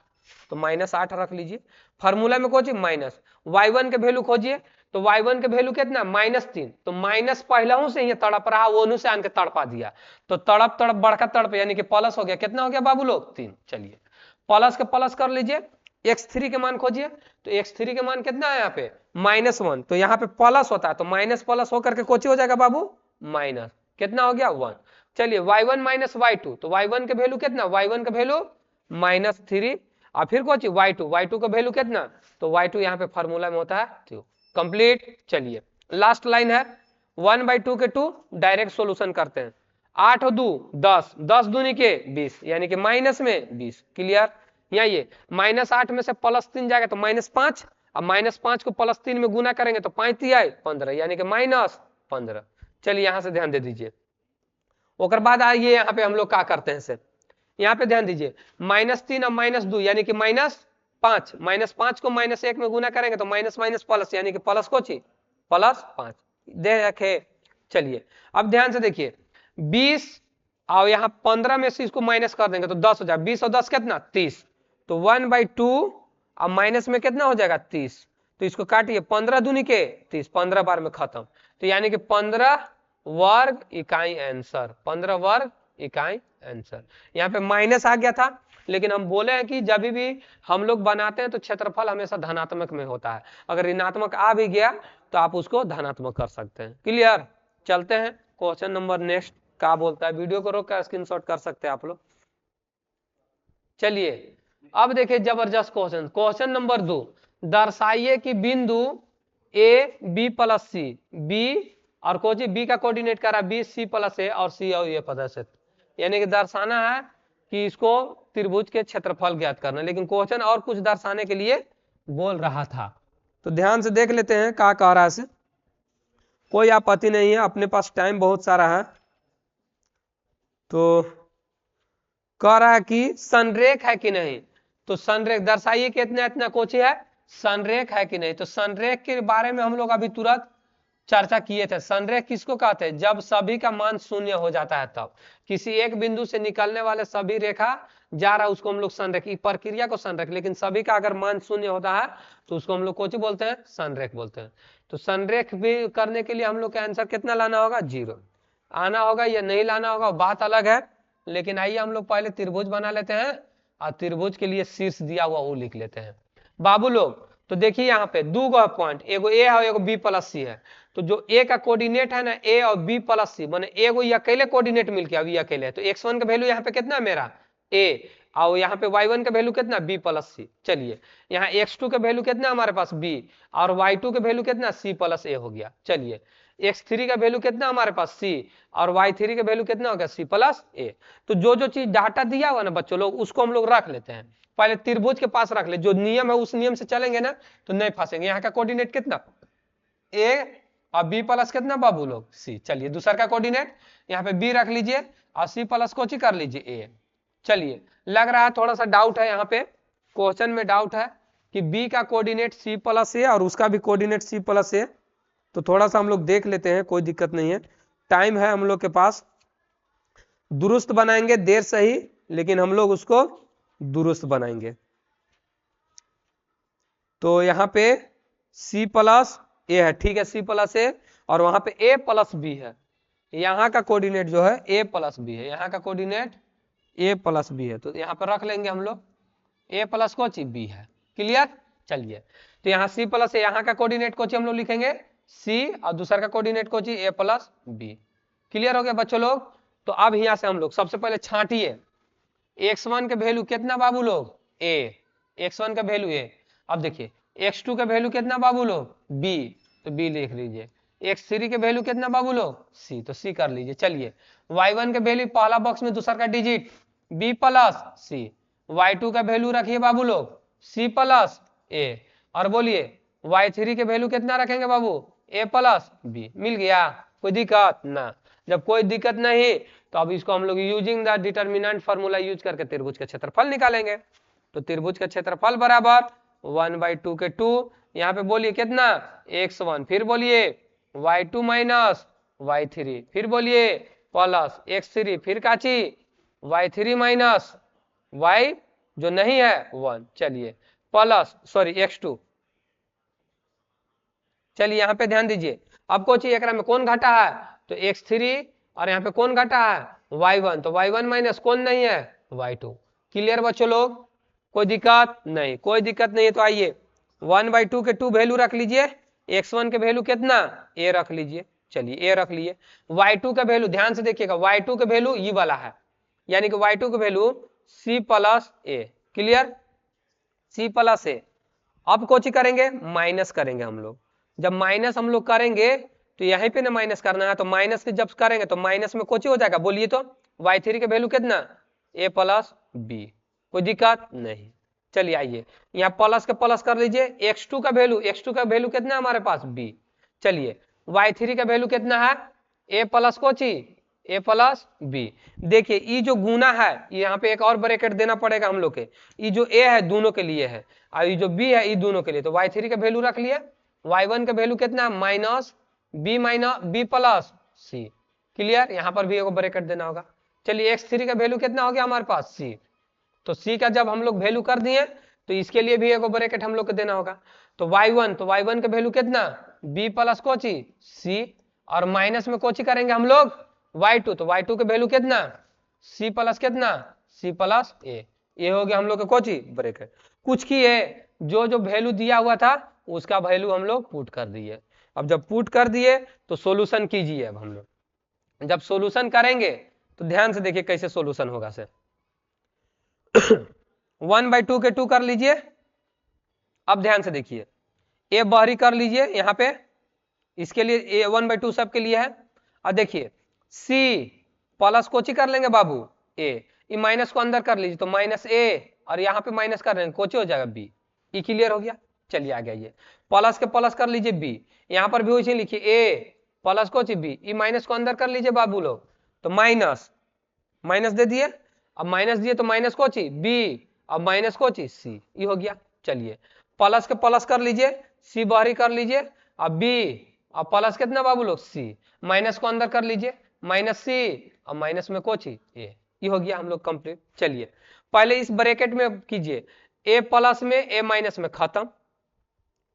तो -8 रख लीजिए। फार्मूला में खोजिए माइनस, y1 के वैल्यू खोजिए, तो y1 के वैल्यू कितना -3, तो माइनस पहला से ये तड़प रहा वो से आन के तड़पा दिया, तो तड़प तड़प बढ़कर तड़प यानी कि प्लस हो गया। कितना हो गया बाबू लोग 3। चलिए प्लस के प्लस कर लीजिए, x3 के मान खोजिए, तो x3 के मान कितना है यहाँ पे -1, तो यहाँ पे प्लस होता है तो माइनस प्लस होकर के कोची हो जाएगा बाबू माइनस, कितना हो गया 1। चलिए y1 माइनस y2, तो y1 के वैल्यू कितना, y1 का वैल्यू -3, और फिर कोची y2 का वैल्यू कितना, तो y2 यहाँ पे फार्मूला में होता है 2। कंप्लीट। चलिए लास्ट लाइन है 1/2 के 2, डायरेक्ट सोल्यूशन करते हैं। 8 और 2 10, 10 दूनी के 20 यानी कि माइनस में 20। क्लियर। यहाँ ये -8 में से +3 जाएगा तो -5, अब -5 को +3 में गुना करेंगे तो 5 3 आए 15 यानी कि -15। चलिए यहां से ध्यान दे दीजिए। ओकर बाद आइए यहाँ पे हम लोग क्या करते हैं से, यहाँ पे ध्यान दीजिए -3 और -2 यानी कि -5, -5 को -1 में गुना करेंगे तो माइनस माइनस प्लस यानी कि प्लस को +5 दे रखे। चलिए अब ध्यान से देखिए 20 और यहाँ 15 में से इसको माइनस कर देंगे तो 10 हो जाएगा, 20 और 10 कितना 30, तो 1/2 अब माइनस में कितना हो जाएगा 30, तो इसको काटिए 15 दूनी के 30, 15 बार में खत्म, तो यानी कि 15 वर्ग इकाई आंसर, 15 वर्ग इकाई आंसर। यहाँ पे माइनस आ गया था, लेकिन हम बोले हैं कि जब भी हम लोग बनाते हैं तो क्षेत्रफल हमेशा धनात्मक में होता है, अगर ऋणात्मक आ भी गया तो आप उसको धनात्मक कर सकते हैं। क्लियर। चलते हैं क्वेश्चन नंबर नेक्स्ट क्या बोलता है, वीडियो को रोक कर स्क्रीनशॉट कर सकते हैं आप लोग। चलिए अब देखिए जबरदस्त क्वेश्चन, क्वेश्चन नंबर 2, दर्शाइए कि बिंदु A B plus C, B और कोची बी का कोऑर्डिनेट करा बी सी प्लस ए और सी और ये प्रदर्शित, यानी कि दर्शाना है कि इसको त्रिभुज के क्षेत्रफल ज्ञात करना, लेकिन क्वेश्चन और कुछ दर्शाने के लिए बोल रहा था। तो ध्यान से देख लेते हैं क्या कह रहा है से, कोई आपत्ति नहीं है, अपने पास टाइम बहुत सारा है। तो कह रहा है कि संरेख है कि नहीं, तो संरेख दर्शाइए कि इतना इतना कोची है, संरेख है कि नहीं। तो संरेख के बारे में हम लोग अभी तुरंत चर्चा किए थे। संरेख किसको कहते हैं, जब सभी का मान शून्य हो जाता है, तब किसी एक बिंदु से निकलने वाले सभी रेखा जा रहा है उसको हम लोग संरेख, प्रक्रिया को संरेख, लेकिन सभी का अगर मान शून्य होता है तो उसको हम लोग कोची बोलते हैं, संरेख बोलते हैं। तो संरेख भी करने के लिए हम लोग का आंसर कितना लाना होगा, 0 आना होगा या नहीं लाना होगा बात अलग है, लेकिन आइए हम लोग पहले त्रिभुज बना लेते हैं और त्रिभुज के लिए शीर्ष दिया हुआ वो लिख लेते हैं बाबू लोग। तो देखिए यहाँ पे दो पॉइंट, एगो ए है और एगो बी प्लस सी है, तो जो ए का कोऑर्डिनेट है ना ए और बी प्लस सी, माने एगो ये अकेले कोऑर्डिनेट मिलके अभी अकेले है, तो x1 का वैल्यू यहाँ पे कितना है मेरा ए, और यहाँ पे y1 का वैल्यू कितना b प्लस सी। चलिए यहाँ x2 का वैल्यू कितना हमारे पास b और y2 का वैल्यू कितना c प्लस ए हो गया। चलिए x3 का वैल्यू कितना हमारे पास c और y3 का वैल्यू कितना हो गया c प्लस ए। तो जो जो चीज डाटा दिया हुआ ना बच्चों लोग उसको हम लोग रख लेते हैं, पहले त्रिभुज के पास रख ले, जो नियम है उस नियम से चलेंगे ना तो नहीं फंसेंगे। यहाँ का कोऑर्डिनेट कितना ए और बी प्लस कितना बाबू लोग सी। चलिए दूसरा का कोऑर्डिनेट यहाँ पे बी रख लीजिए और सी प्लस को कर लीजिए ए। चलिए लग रहा है थोड़ा सा डाउट है, यहाँ पे क्वेश्चन में डाउट है कि बी का कोऑर्डिनेट सी प्लस ए और उसका भी कोऑर्डिनेट सी प्लस ए, तो थोड़ा सा हम लोग देख लेते हैं, कोई दिक्कत नहीं है, टाइम है हम लोग के पास, दुरुस्त बनाएंगे देर सही लेकिन हम लोग उसको दुरुस्त बनाएंगे। तो यहाँ पे सी प्लस ए है, ठीक है सी प्लस ए, और वहां पे ए प्लस बी है, यहाँ का कोऑर्डिनेट जो है ए प्लस बी है, यहाँ का कोऑर्डिनेट ए प्लस बी है, तो यहाँ पर रख लेंगे हम लोग ए प्लस को बी है। क्लियर। चलिए तो यहाँ सी प्लस ए, यहाँ का कोऑर्डिनेट को हम लोग लिखेंगे सी और दूसरा का कोऑर्डिनेट को ए प्लस बी। क्लियर हो गया बच्चों लोग। तो अब यहाँ से हम लोग सबसे पहले छांटिए x1 का वैल्यू कितना बाबू लोग ए, x1 का वैल्यू ए। अब देखिए x2 का वैल्यू कितना बाबू लोग b, तो b लिख लीजिए, x3 के वैल्यू कितना बाबू लोग c, तो c कर लीजिए। चलिए y1 का वैल्यू पहला बॉक्स में दूसरा का digit b plus c, y2 का वैल्यू रखिए बाबू लोग c प्लस a, और बोलिए y3 के वैल्यू कितना रखेंगे बाबू a प्लस b। मिल गया, कोई दिक्कत ना। जब कोई दिक्कत नहीं तो अब इसको हम लोग using the determinant formula use करके त्रिभुज का क्षेत्रफल निकालेंगे। तो त्रिभुज का क्षेत्रफल बराबर 1/2 के 2 यहाँ पे बोलिए कितना x1, फिर बोलिए y2 माइनस y3, फिर बोलिए प्लस x3, फिर काची y3 माइनस y जो नहीं है 1, चलिए प्लस सॉरी x2। चलिए यहाँ पे ध्यान दीजिए, अब को चाहिए एकरा में कौन घटा है, तो x3 और यहाँ पे कौन घटा है y1, तो y1 माइनस कौन नहीं है y2। क्लियर बच्चों लोग, कोई दिक्कत नहीं, कोई दिक्कत नहीं है। तो आइए 1/2 के 2 वैल्यू रख लीजिए, x1 के वैल्यू कितना a रख लीजिए, चलिए a रख लिए। y2 का वैल्यू ध्यान से देखिएगा, y2 का वैल्यू ये वाला है, यानी कि y2 का value c plus a। Clear, c plus a। अब कोची करेंगे माइनस करेंगे हम लोग, जब माइनस हम लोग करेंगे तो यहीं पे ना माइनस करना है, तो माइनस के जब करेंगे तो माइनस में कोची हो जाएगा, बोलिए तो y3 के वैल्यू कितना a प्लस b, कोई दिक्कत नहीं। चलिए आइए यहाँ प्लस के प्लस कर लीजिए, x2 का वैल्यू कितना है हमारे पास b। चलिए y3 का वैल्यू कितना है a plus Kochi a plus b। देखिए ये जो गुना है यहाँ पे एक और ब्रैकेट देना पड़ेगा हम लोग के, ये जो a है दोनों के लिए है और ये जो b है ये दोनों के लिए। तो y3 का वैल्यू रख लिए, y1 का वैल्यू कितना है minus b plus c। Clear, यहाँ पर भी एक ब्रैकेट देना होगा। चलिए x3 का वैल्यू कितना हो गया हमारे पास c, तो c का जब हम लोग वैल्यू कर दिए तो इसके लिए भी एक ब्रैकेट हम लोग को देना होगा। तो y1 का वैल्यू कितना b प्लस कोची c, और माइनस में कोची करेंगे हम लोग y2, तो y2 के वैल्यू कितना c प्लस कितना c प्लस a। ये हो गया हम लोग का कोची ब्रैकेट। कुछ किए जो जो वैल्यू दिया हुआ था उसका वैल्यू हम लोग पुट कर दिए। अब जब पुट कर दिए तो सॉल्यूशन कीजिए। अब हम लोग जब सॉल्यूशन करेंगे तो ध्यान से देखिए कैसे सॉल्यूशन होगा से 1/2 के 2 कर लीजिए। अब ध्यान से देखिए a बाहरी कर लीजिए यहाँ पे, इसके लिए a 1/2 सबके लिए है। और देखिए c प्लस कोची कर लेंगे बाबू a, ये माइनस को अंदर कर लीजिए तो माइनस a, और यहाँ पे माइनस कर लेंगे कोची हो जाएगा b। ये क्लियर हो गया। चलिए आ गया, ये प्लस के प्लस कर लीजिए b, यहाँ पर भी वैसे लिखिए a प्लस कोची b, ये माइनस को अंदर कर लीजिए बाबू लोग, तो माइनस दे दिए। अब माइनस दिए तो माइनस कोची b, अब माइनस कोची c, ये हो गया। चलिए प्लस के प्लस कर लीजिए, c बाहरी कर लीजिए, अब b, अब प्लस कितना बाबू लोग c, माइनस को अंदर कर लीजिए माइनस c, अब माइनस में कोची a, ये हो गया हम लोग कंप्लीट। चलिए पहले इस ब्रैकेट में कीजिए a प्लस में a माइनस में खत्म।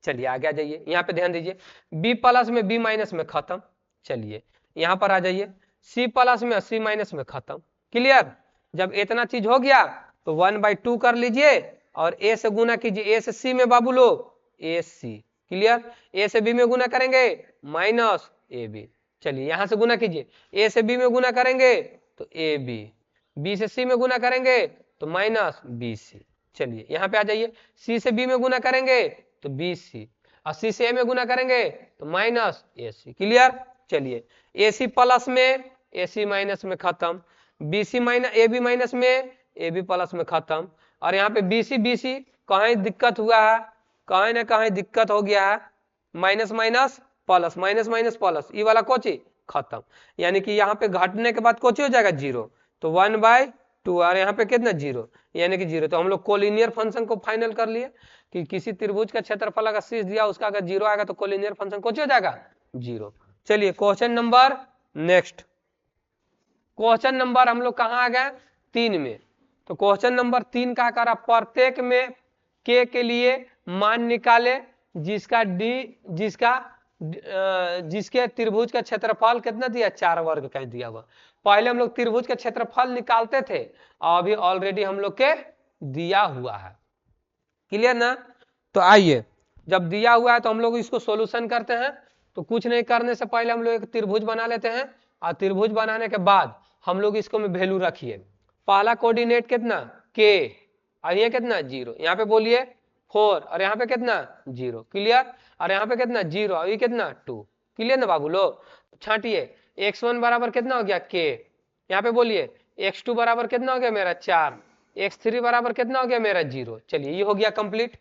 चलिए आगे आ जाइए, यहाँ पे ध्यान दीजिए b प्लस में b माइनस में खत्म। चलिए यहाँ पर आ जाइए c प्लस में c माइनस में खत्म। क्लियर, जब इतना चीज हो गया तो 1/2 कर लीजिए और a से गुना कीजिए, a से c में बाबू लो ac। क्लियर, a से b में गुना करेंगे माइनस ab। चलिए यहाँ से गुना कीजिए, a से b में गुना करेंगे तो ab, b से c में गुना करेंगे तो माइनस bc। चलिए यहाँ पे आ जाइए, c से b में गुना करेंगे तो bc, और c से a में गुना करेंगे तो माइनस ac। क्लियर, चलिए ac प्लस में ac माइनस में खत्म, bc माइनस ab माइनस में ab प्लस में खत्म, और यहाँ पे bc कहीं दिक्कत हुआ है, कहीं ना कहीं दिक्कत हो गया है, minus minus plus, minus minus plus, ये वाला कोची खत्म, यानी कि यहाँ पे घटने के बाद कोची हो जाएगा 0, तो 1/2, और यहाँ पे कितना 0, यानी कि 0। तो हम लोग कोलिनियर फंक्शन को फाइनल कर लिए कि किसी त्रिभुज का क्षेत्रफल अगर शीर्ष दिया उसका अगर 0 आएगा तो कोलिनियर फंक्शन कोची हो जाएगा 0। चलिए question number next, question number हम लोग कहाँ आ गए 3 में। तो क्वेश्चन नंबर 3 का करा, प्रत्येक में k के लिए मान निकाले जिसके त्रिभुज का क्षेत्रफल कितना दिया 4 वर्ग कहीं दिया हुआ। पहले हम लोग त्रिभुज का क्षेत्रफल निकालते थे, अभी ऑलरेडी हम लोग के दिया हुआ है। क्लियर ना, तो आइए जब दिया हुआ है तो हम लोग इसको सॉल्यूशन करते हैं। तो कुछ नहीं करने से पहले हम लोग एक त्रिभुज बना लेते हैं, और त्रिभुज बनाने के बाद हम लोग इसको में वैल्यू रखिए। पहला कोऑर्डिनेट कितना k, और ये कितना 0, यहाँ पे बोलिए 4, और यहाँ पे कितना 0। क्लियर, और यहाँ पे कितना 0, और ये कितना 2। क्लियर ना बाबू लो, छांटिए x1 बराबर कितना हो गया k, यहाँ पे बोलिए x2 बराबर कितना हो गया मेरा 4, x3 बराबर कितना हो गया मेरा 0। चलिए ये हो गया कंप्लीट।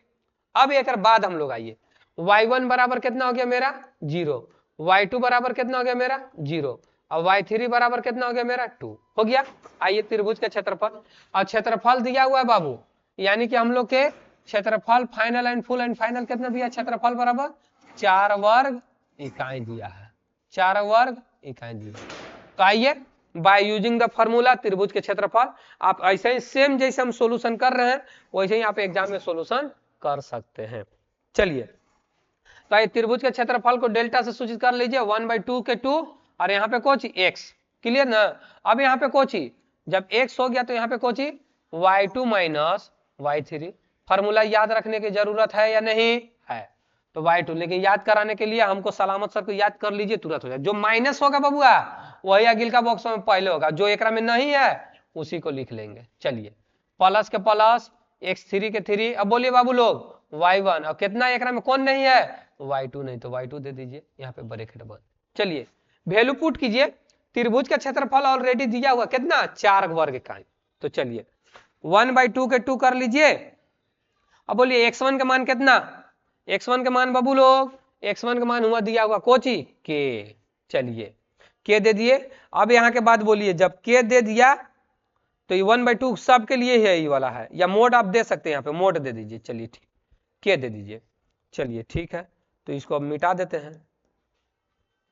अब एक बाद हम लोग आइए, y1 बराबर कितना हो गया मेरा 0, y2 बराबर कितना हो गया मेरा 0, और y3 बराबर कितना हो गया मेरा 2 हो गया। आइए त्रिभुज का क्षेत्रफल, और क्षेत्रफल दिया हुआ है बाबू, यानी कि हम लोग के क्षेत्रफल final and full and final कितना दिया, क्षेत्रफल बराबर 4 वर्ग इकाई दिया है, 4 वर्ग इकाई दिया। तो आइए बाय यूजिंग द फार्मूला त्रिभुज के क्षेत्रफल, आप ऐसे ही सेम जैसे हम सॉल्यूशन कर रहे हैं वैसे ही आप एग्जाम में सॉल्यूशन कर सकते हैं। चलिए तो ये त्रिभुज के क्षेत्रफल को डेल्टा से सूचित कर लीजिए, 1/2 के 2 और यहाँ पे कोची x, क्लियर ना। अब यहाँ पे कोची जब x हो गया तो यहाँ पे Kochi y2 minus y3, formula याद रखने की जरूरत है या नहीं है, तो y2, लेकिन याद कराने के लिए हमको सलामत सर को याद कर लीजिए, तुरंत हो जाए। जो माइनस होगा बबुआ वही अगिल का बॉक्स में पहले होगा, जो एकरा में नहीं है उसी को लिख लेंगे। चलिए प्लस के प्लस x3 के 3, अब बोलिए बाबू लोग y1, और कितना एकरा में कौन नहीं है, y2 नहीं, तो y2 दे दीजिए यहाँ पे ब्रैकेट बंद। चलिए वैल्यू पुट कीजिए, त्रिभुज का क्षेत्रफल ऑलरेडी दिया हुआ कितना 4 वर्ग इकाई, तो चलिए 1/2 के 2 कर लीजिए। अब बोलिए x1 का मान कितना, x1 का मान बाबू लोग x1 का मान हुआ दिया हुआ कोची k, चलिए k दे दिए। अब यहाँ के बाद बोलिए जब k दे दिया तो ये 1/2 सबके लिए है, ये वाला है, या मोड आप दे सकते हैं, यहाँ पे मोड दे दीजिए। चलिए ठीक k दे दीजिए, चलिए ठीक है, तो इसको अब मिटा देते हैं।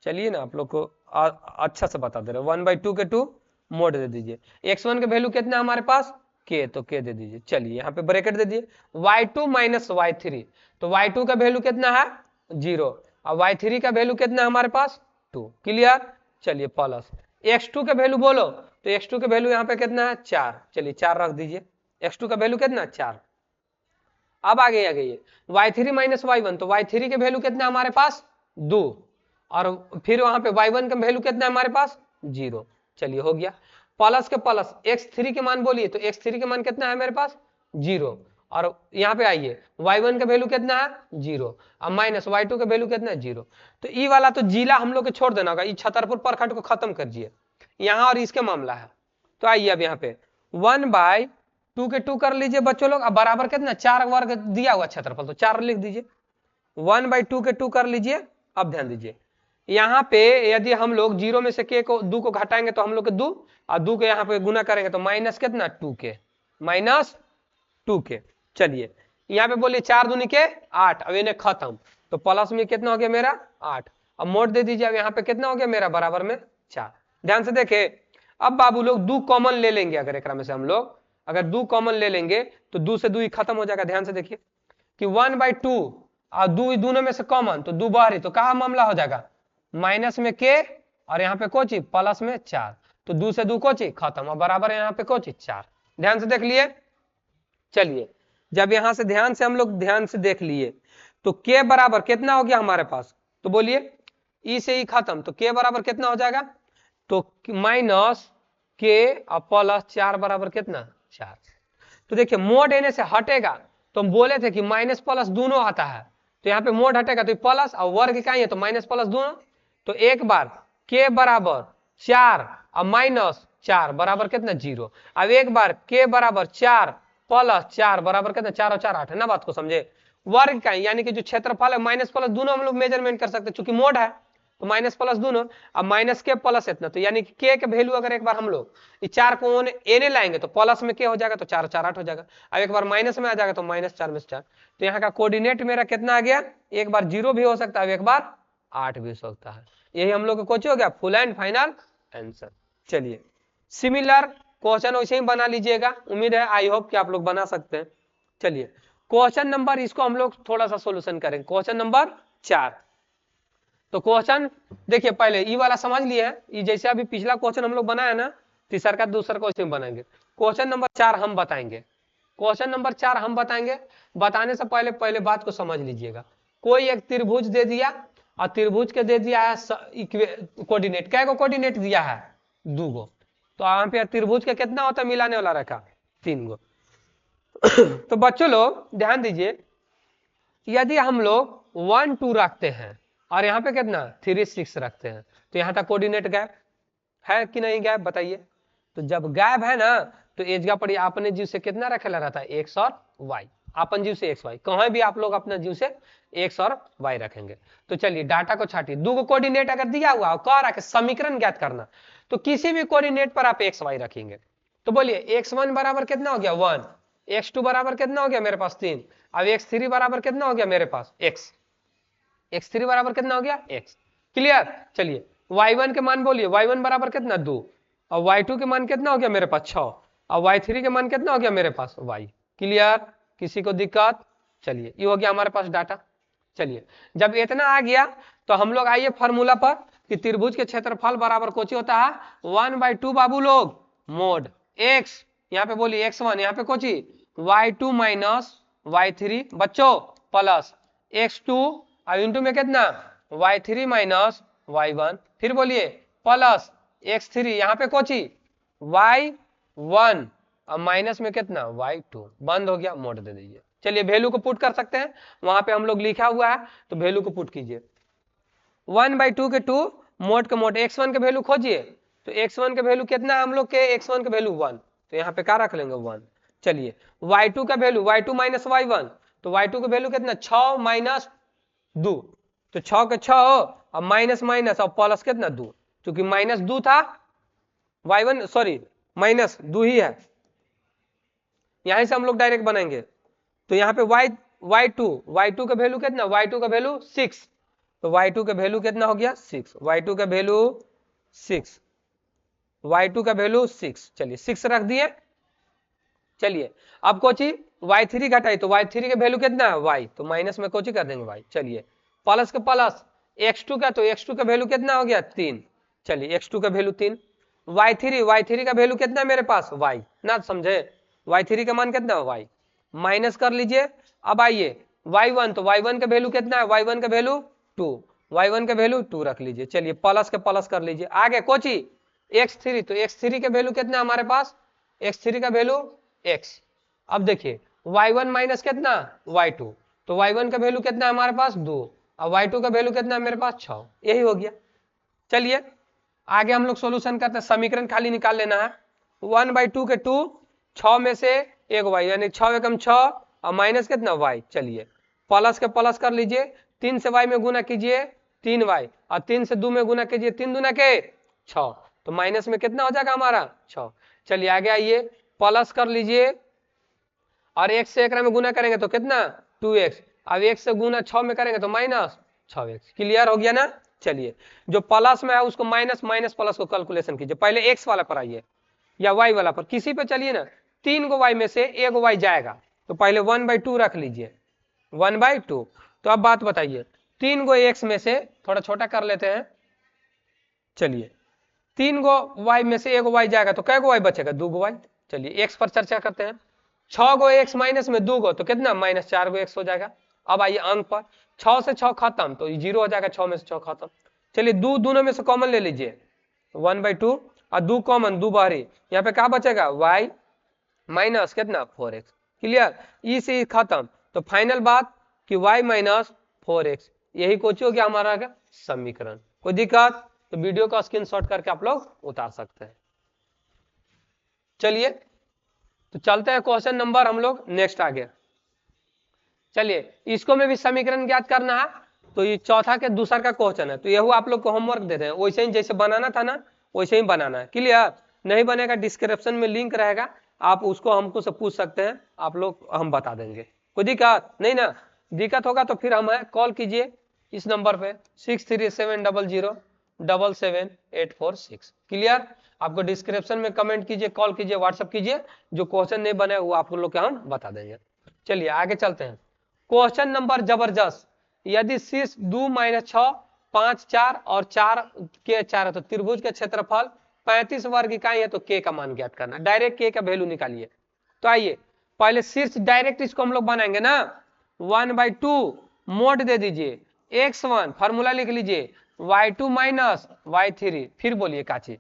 चलिए ना आप लोग को अच्छा से बता दे रहे, 1/2 के 2 मोड दे दीजिए। x1 के वैल्यू कितना हमारे पास k, तो k दे दीजिए। चलिए यहाँ पे ब्रैकेट दे दिए, y2 माइनस y3, तो y2 का वैल्यू कितना है 0 और y3 का वैल्यू कितना हमारे पास 2, क्लियर। चलिए प्लस x2 का वैल्यू बोलो, तो x2 का वैल्यू यहाँ पे कितना है 4, चलिए 4 रख दीजिए, x2 का वैल्यू कितना 4। अब आगे आ गई y3 माइनस y1, तो y3 के वैल्यू कितना हमारे पास 2 और फिर वहां पे y1 का वैल्यू कितना है हमारे पास 0, चलिए हो गया। प्लस के प्लस x3 के मान बोलिए, तो x3 के मान कितना है मेरे पास 0 और यहाँ पे आइए y1 का वैल्यू कितना है 0 और माइनस y2 का वैल्यू कितना है 0, तो ई वाला तो जिला हम लोग को छोड़ देना होगा, ई छतरपुर प्रखंड को खत्म कर दिए यहाँ और इसके मामला है। तो आइए अब यहाँ पे 1/2 के 2 कर लीजिए बच्चों लोग, अब बराबर कितना 4 वर्ग दिया हुआ क्षेत्रफल, तो 4 लिख दीजिए। 1/2 के 2 कर लीजिए। अब ध्यान दीजिए यहाँ पे यदि हम लोग 0 में से k को 2 को घटाएंगे तो हम लोग के 2 और 2 के यहाँ पे गुना करेंगे तो माइनस कितना 2k, माइनस 2k। चलिए यहाँ पे बोलिए 4 दूनी के 8, अब इन्हें खत्म, तो प्लस में कितना हो गया मेरा 8, अब मोड दे दीजिए। अब यहाँ पे कितना हो गया मेरा बराबर में 4। ध्यान से देखे, अब बाबू लोग 2 कॉमन ले लेंगे, अगर एक में से हम लोग अगर 2 कॉमन ले लेंगे तो 2 से 2 खत्म हो जाएगा। ध्यान से देखिए कि 1/2 और 2 दोनों में से कॉमन, तो 2 बाहरी, तो कहा मामला हो जाएगा माइनस में k और यहाँ पे कोची प्लस में 4, तो 2 से 2 कोची खत्म और बराबर यहाँ पे कोची 4। ध्यान से देख लिए। चलिए जब यहाँ से ध्यान से हम लोग ध्यान से देख लिए तो k बराबर कितना हो गया हमारे पास, तो बोलिए ई से ई खत्म, तो k बराबर कितना हो जाएगा, तो माइनस k और प्लस 4 बराबर कितना 4। तो देखिए मोड एने से हटेगा, तो हम बोले थे कि माइनस प्लस दोनों आता है, तो यहाँ पे मोड हटेगा तो प्लस और वर्ग का ही है तो माइनस प्लस दोनों, तो एक बार k बराबर 4 और माइनस 4 बराबर कितना 0, अब एक बार k बराबर 4 प्लस 4 बराबर कितना 4 और 4 8 है ना, बात को समझे। वर्ग का यानी कि जो क्षेत्रफल है माइनस प्लस दोनों हम लोग मेजरमेंट कर सकते हैं, चूंकि मोड है तो माइनस प्लस दोनों, अब माइनस के प्लस इतना, तो यानी कि k के वैल्यू अगर एक बार हम लोग इस 4 को एने लाएंगे तो प्लस में k हो जाएगा, तो 4 4 8 हो जाएगा। अब एक बार माइनस में आ जाएगा तो -4 में 4, तो यहाँ का कोऑर्डिनेट मेरा कितना आ गया, एक बार 0 भी हो सकता है, एक बार 8 भी हो सकता है। यही हम लोग का क्वेश्चन हो गया फुल एंड फाइनल आंसर। चलिए सिमिलर क्वेश्चन वैसे ही बना लीजिएगा, उम्मीद है आई होप कि आप लोग बना सकते हैं। चलिए क्वेश्चन नंबर, इसको हम लोग थोड़ा सा सोल्यूशन करेंगे, क्वेश्चन नंबर 4। तो क्वेश्चन देखिए पहले ई वाला समझ लिए हैं, ये जैसे अभी पिछला क्वेश्चन हम लोग बनाया ना, तीसरा का दूसरा क्वेश्चन बनाएंगे। क्वेश्चन नंबर 4 हम बताएंगे, क्वेश्चन नंबर 4 हम बताएंगे। बताने से पहले पहले बात को समझ लीजिएगा, कोई एक त्रिभुज दे दिया और त्रिभुज के दे दिया है कोऑर्डिनेट, क्या को कोऑर्डिनेट दिया है 2 गो, तो यहाँ पे त्रिभुज का कितना होता है मिलाने वाला रेखा 3 गो। तो बच्चों लोग ध्यान दीजिए, यदि हम लोग 1 2 रखते हैं और यहाँ पे कितना 3 6 रखते हैं, तो यहाँ तक कोऑर्डिनेट गैप है कि नहीं गैप बताइए। तो जब गैप है ना तो एजगा पड़ी अपने जीव से कितना रखेला रहता है x और y, अपन जीव से x y, कहीं भी आप लोग अपना जीव से x और y रखेंगे। तो चलिए डाटा को छाटिए, 2 कोऑर्डिनेट अगर दिया हुआ और कह रहा है समीकरण ज्ञात करना, तो किसी भी कोऑर्डिनेट पर आप x y रखेंगे। तो बोलिए x1 बराबर कितना हो गया 1, x2 बराबर कितना हो गया मेरे पास 3। अब x3 बराबर कितना हो गया मेरे पास x, x3 बराबर कितना हो गया x। क्लियर। चलिए y1 के मान बोलिए, y1 बराबर कितना 2, और y2 के मान कितना हो गया मेरे पास 6, और y3 के मान कितना हो गया मेरे पास y। क्लियर, किसी को दिक्कत? चलिए ये हो गया हमारे पास डाटा। चलिए जब इतना आ गया तो हम लोग आइए फॉर्मूला पर कि त्रिभुज के क्षेत्रफल बराबर कोची होता है 1/2 बाबू लोग मोड x, यहाँ पे बोलिए x1, यहाँ पे कोची y2 माइनस y3 बच्चों प्लस x2 और इंटू में कितना y3 माइनस y1, फिर बोलिए प्लस x3 यहाँ पे कोची y1 और माइनस में कितना y2, बंद हो गया, मोड दे दीजिए। चलिए वैल्यू को पुट कर सकते हैं, वहां पे हम लोग लिखा हुआ है तो वैल्यू को पुट कीजिए। 1/2 के 2 मोड के मोड x1 के वैल्यू खोजिए, तो x1 के वैल्यू कितना है हम लोग के x1 के वैल्यू 1, तो यहाँ पे क्या रख लेंगे 1। चलिए y2 का वैल्यू y2 माइनस y1, तो y2 का वैल्यू कितना 6 माइनस 2, तो 6 के 6 और माइनस माइनस और प्लस कितना 2, क्योंकि माइनस 2 था y1 सॉरी माइनस 2 ही है, यहीं से हम लोग डायरेक्ट बनाएंगे। तो यहाँ पे y2 का वैल्यू कितना y2 का वैल्यू 6, तो y2 का वैल्यू कितना हो गया 6, y2 का वैल्यू 6, y2 का वैल्यू 6। चलिए 6 रख दिए। चलिए अब कोची y3 घटाई, तो y3 के वैल्यू कितना है y, तो माइनस में कोची कर देंगे y। चलिए प्लस के प्लस x2 का, तो x2 का वैल्यू कितना हो गया 3, चलिए x2 का वैल्यू 3, y3 का वैल्यू कितना है मेरे पास y, ना समझे y3 का मान कितना है y, माइनस कर लीजिए। अब आइए y1, तो y1 का वैल्यू कितना है y1 का वैल्यू 2, y1 का वैल्यू 2 रख लीजिए। चलिए प्लस के प्लस कर लीजिए। आगे कोची x3, तो x3 के वैल्यू कितना हमारे पास x3 का वैल्यू x। अब देखिए y1 माइनस कितना y2, तो y1 का वैल्यू कितना है हमारे पास 2 और y2 का वैल्यू कितना है मेरे पास 6, यही हो गया। चलिए आगे हम लोग सोल्यूशन करते हैं, समीकरण खाली निकाल लेना है। 1/2 के 2, 6 में से एक y, यानी 6 एकम 6 और माइनस कितना y। चलिए प्लस के प्लस कर लीजिए, 3 से y में गुना कीजिए 3y, और 3 से 2 में गुना कीजिए 3 दूना के 6, तो माइनस में कितना हो जाएगा हमारा 6। चलिए आगे आइए प्लस कर लीजिए, और x से एकरा में गुना करेंगे तो कितना 2x, अब x से गुना 6 में करेंगे तो माइनस 6x। क्लियर हो गया ना। चलिए जो प्लस में है उसको माइनस, माइनस प्लस को कैलकुलेशन कीजिए। पहले x वाला पर आइए या y वाला पर, किसी पे चलिए ना, 3 गो y में से एक y जाएगा, तो पहले 1/2 रख लीजिए 1/2। तो अब बात बताइए 3 गो x में से, थोड़ा छोटा कर लेते हैं, चलिए 3 गो y में से एक y जाएगा तो कै गो y बचेगा 2 गो y। चलिए x पर चर्चा करते हैं, 6 गो x माइनस में 2 गो तो कितना माइनस 4 गो x हो जाएगा। अब आइए अंक पर, 6 से 6 खत्म तो 0 हो जाएगा, 6 में से 6 खत्म। चलिए 2 दोनों में से कॉमन ले लीजिए 1/2 और 2 कॉमन 2 बाहरी, यहाँ पे क्या बचेगा y माइनस कितना 4x। क्लियर, ई से ई खत्म, तो फाइनल बात कि y माइनस 4x, यही कुछ हो गया हमारा समीकरण। कोई दिक्कत तो वीडियो का स्क्रीनशॉट करके आप लोग उतार सकते हैं। चलिए तो चलते हैं क्वेश्चन नंबर हम लोग नेक्स्ट आगे। चलिए इसको में भी समीकरण ज्ञात करना है, तो ये चौथा के दूसरा का क्वेश्चन है, तो यह आप लोग को होमवर्क दे रहे हैं, वैसे ही जैसे बनाना था ना वैसे ही बनाना है। क्लियर, नहीं बनेगा डिस्क्रिप्शन में लिंक रहेगा, आप उसको हमको से पूछ सकते हैं, आप लोग हम बता देंगे। कोई दिक्कत नहीं ना, दिक्कत होगा तो फिर हमें कॉल कीजिए इस नंबर पे 6370077846। क्लियर, आपको डिस्क्रिप्शन में कमेंट कीजिए, कॉल कीजिए, व्हाट्सअप कीजिए, जो क्वेश्चन नहीं बने वो आप लोग के हम बता देंगे। चलिए आगे चलते हैं। क्वेश्चन नंबर जबरदस्त, यदि शीर्ष 2 - 6 5 4 और 4 के 4 है तो त्रिभुज के क्षेत्रफल 35 वर्ग इकाई है, तो के का मान ज्ञात करना। डायरेक्ट के का वैल्यू निकालिए। तो आइए पहले शीर्ष डायरेक्ट इसको हम लोग बनाएंगे ना, 1/2 मोड दे दीजिए, x1 फॉर्मूला लिख लीजिए y2 माइनस y3, फिर बोलिए काची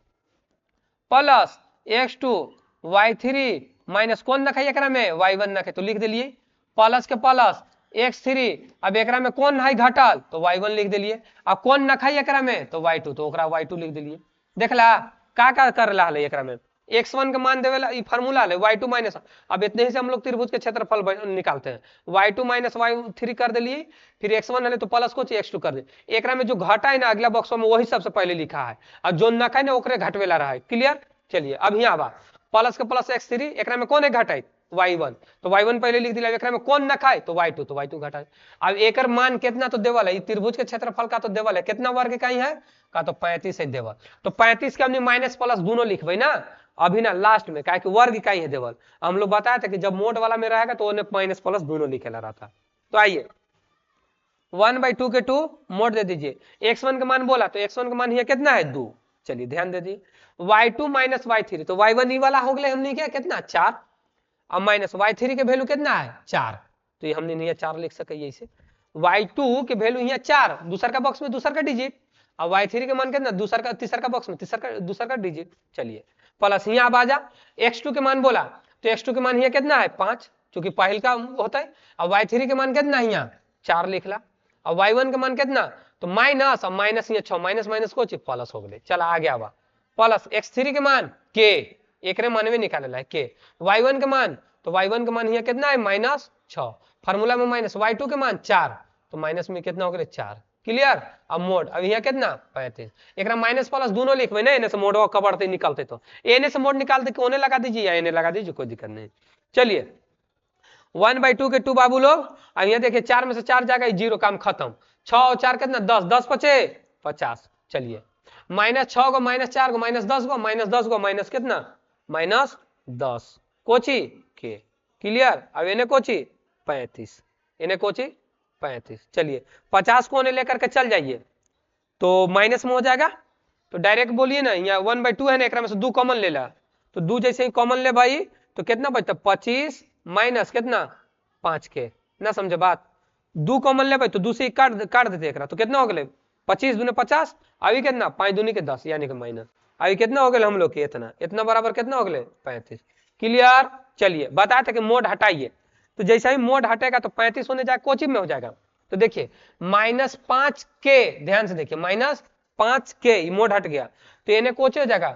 प्लस x2 y3 माइनस कौन नखा एकरा में y1 नखे, तो लिख दिलिए प्लस के प्लस x3, अब एकरा में कौन है घटल तो y1 लिख दिलिए, अब कौन नखा एकरा में तो y2, तो ओकरा y2 लिख दिलिए। देखला का कर रहा है एकरा में x1 का मान देवेला ई फार्मूला है y2 माइनस, अब इतने ही से हम लोग त्रिभुज के क्षेत्रफल निकालते हैं, y2 माइनस y3 कर दिलिए, फिर x1 है तो प्लस को x2 कर दे, एकरा में जो घटा है ना अगला बॉक्स में वही सबसे पहले लिखा है, और जो नखा है ना ओकरे घटवेला रहा है। क्लियर, चलिए अब यहाँ बात प्लस के प्लस x3, एकरा में कौन है घटाई y1, तो y1 पहले लिख दिया। एकरा में कौन ना खाए तो y2, तो y2 घटा। अब एकर मान कितना तो देवल है, त्रिभुज के क्षेत्रफल का तो देवल है, कितना वर्ग इकाई है का तो 35 है देवल। तो 35 के हमने माइनस प्लस दोनों लिखबे ना अभी ना लास्ट में, क्या कि वर्ग इकाई है देवल। हम लोग बताया था कि जब मोड वाला में रहेगा तो उन्हें माइनस प्लस दोनों लिखेला रहता। तो आइए 1/2 के 2 मोड दे दीजिए। x1 का मान बोला तो x1 का मान ये कितना है 2। चलिए ध्यान दे दी y2 माइनस y3, तो y1 ई वाला हो गया हमने क्या कितना 4, अब माइनस y3 के वैल्यू कितना है 4, तो ये हमने नहीं 4 लिख सके ऐसे। y2 के वैल्यू यहाँ 4, दूसर का बॉक्स में दूसर का डिजिट, अब y3 के मान कितना दूसर का तीसर का बॉक्स में दूसर का डिजिट। चलिए प्लस यहाँ अब आ जा, x2 के मान बोला तो x2 के मान यहाँ कितना है 5, क्योंकि पहल का होता है। अब y3 के मान कितना है यहाँ 4 लिख ला। अब y1 का मान कितना तो माइनस, अब माइनस यहाँ 6, माइनस माइनस को प्लस हो गए। चला आ गया प्लस x3 के मान k, एक मान में निकाले है k, y1 के मान तो y1 का मान यहाँ कितना है -6, फार्मूला में माइनस y2 के मान 4, तो माइनस में कितना हो गया 4। क्लियर। अब मोड अब यहाँ कितना 35, एक माइनस प्लस दोनों लिखबे ना, एने से मोड कबड़ते निकलते, तो एने से मोड निकालते कोने लगा दीजिए या एने लगा दीजिए, कोई दिक्कत नहीं। चलिए 1/2 के 2 बाबू लोग, अब यहाँ देखिए 4 में से 4 जाएगा 0, काम खत्म। 6 और 4 कितना 10, 10 पचे 50। चलिए -6 को -4 को -10 को -10 को माइनस कितना -10 कोची के। क्लियर। अब इन्हें कोची 35, इन्हें कोची 35। चलिए 50 को लेकर के चल जाइए तो माइनस में हो जाएगा, तो डायरेक्ट बोलिए ना, यहाँ 1/2 है ना, एक में से 2 कॉमन ले ला, तो 2 जैसे ही कॉमन ले भाई तो कितना बचता 25 माइनस कितना 5 के, ना समझे बात। 2 कॉमन ले भाई तो 2 से काट देते एक, तो कितना हो गए 25 दूने 50, अभी कितना 5 दूनी के 10 यानी कि माइनस, अभी कितना हो गया हम लोग के इतना बराबर कितना हो गए 35। क्लियर। चलिए बताया था कि मोड हटाइए, तो जैसे ही मोड हटेगा तो 35 होने जाएगा कोची में हो जाएगा, तो देखिए -5 के, ध्यान से देखिए -5 के मोड हट गया, तो इन्हें कोची हो जाएगा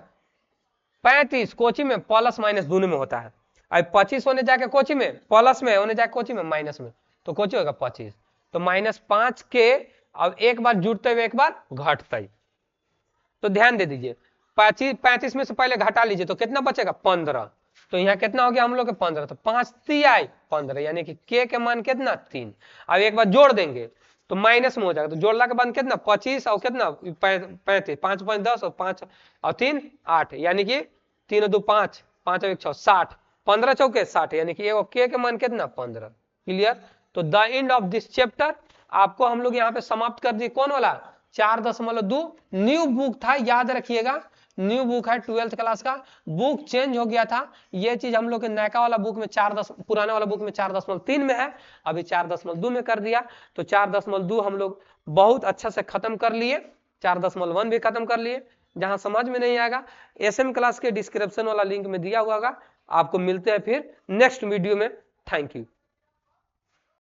35, कोची में प्लस माइनस दोनों में होता है। अब 25 होने जाके कोची में प्लस में, होने जाके कोची में माइनस में, तो कोची होगा 25, तो -5 के अब एक बार जुड़ते हुए एक बार घटते, तो ध्यान दे दीजिए 35 में से पहले घटा लीजिए तो कितना बचेगा 15, तो यहाँ कितना हो गया हम लोग के 15, तो 5 3 आई 15, यानी कि के मान कितना 3। अब एक बार जोड़ देंगे तो माइनस में हो जाएगा, तो जोड़ला के बाद कितना 25 और कितना 35, 5 5 10 और 5 और 3 8, यानी कि 3 2 5 5 और 1 6 60, 15 चौके 60, यानी कि एगो के मान कितना 15। क्लियर। तो the end of this chapter, आपको हम लोग यहाँ पे समाप्त कर दिए कौन वाला 4.2। न्यू बुक था, याद रखिएगा न्यू बुक है 12th क्लास का, बुक चेंज हो गया था। ये चीज हम लोग के नयका वाला बुक में 4 पुराना वाला बुक में 4.3 में है, अभी 4.2 में कर दिया, तो 4.2 हम लोग बहुत अच्छा से खत्म कर लिए, 4.1 भी खत्म कर लिए। जहां समझ में नहीं आएगा SM क्लास के डिस्क्रिप्शन वाला लिंक में दिया हुआ होगा, आपको मिलते हैं फिर नेक्स्ट वीडियो में। Thank you.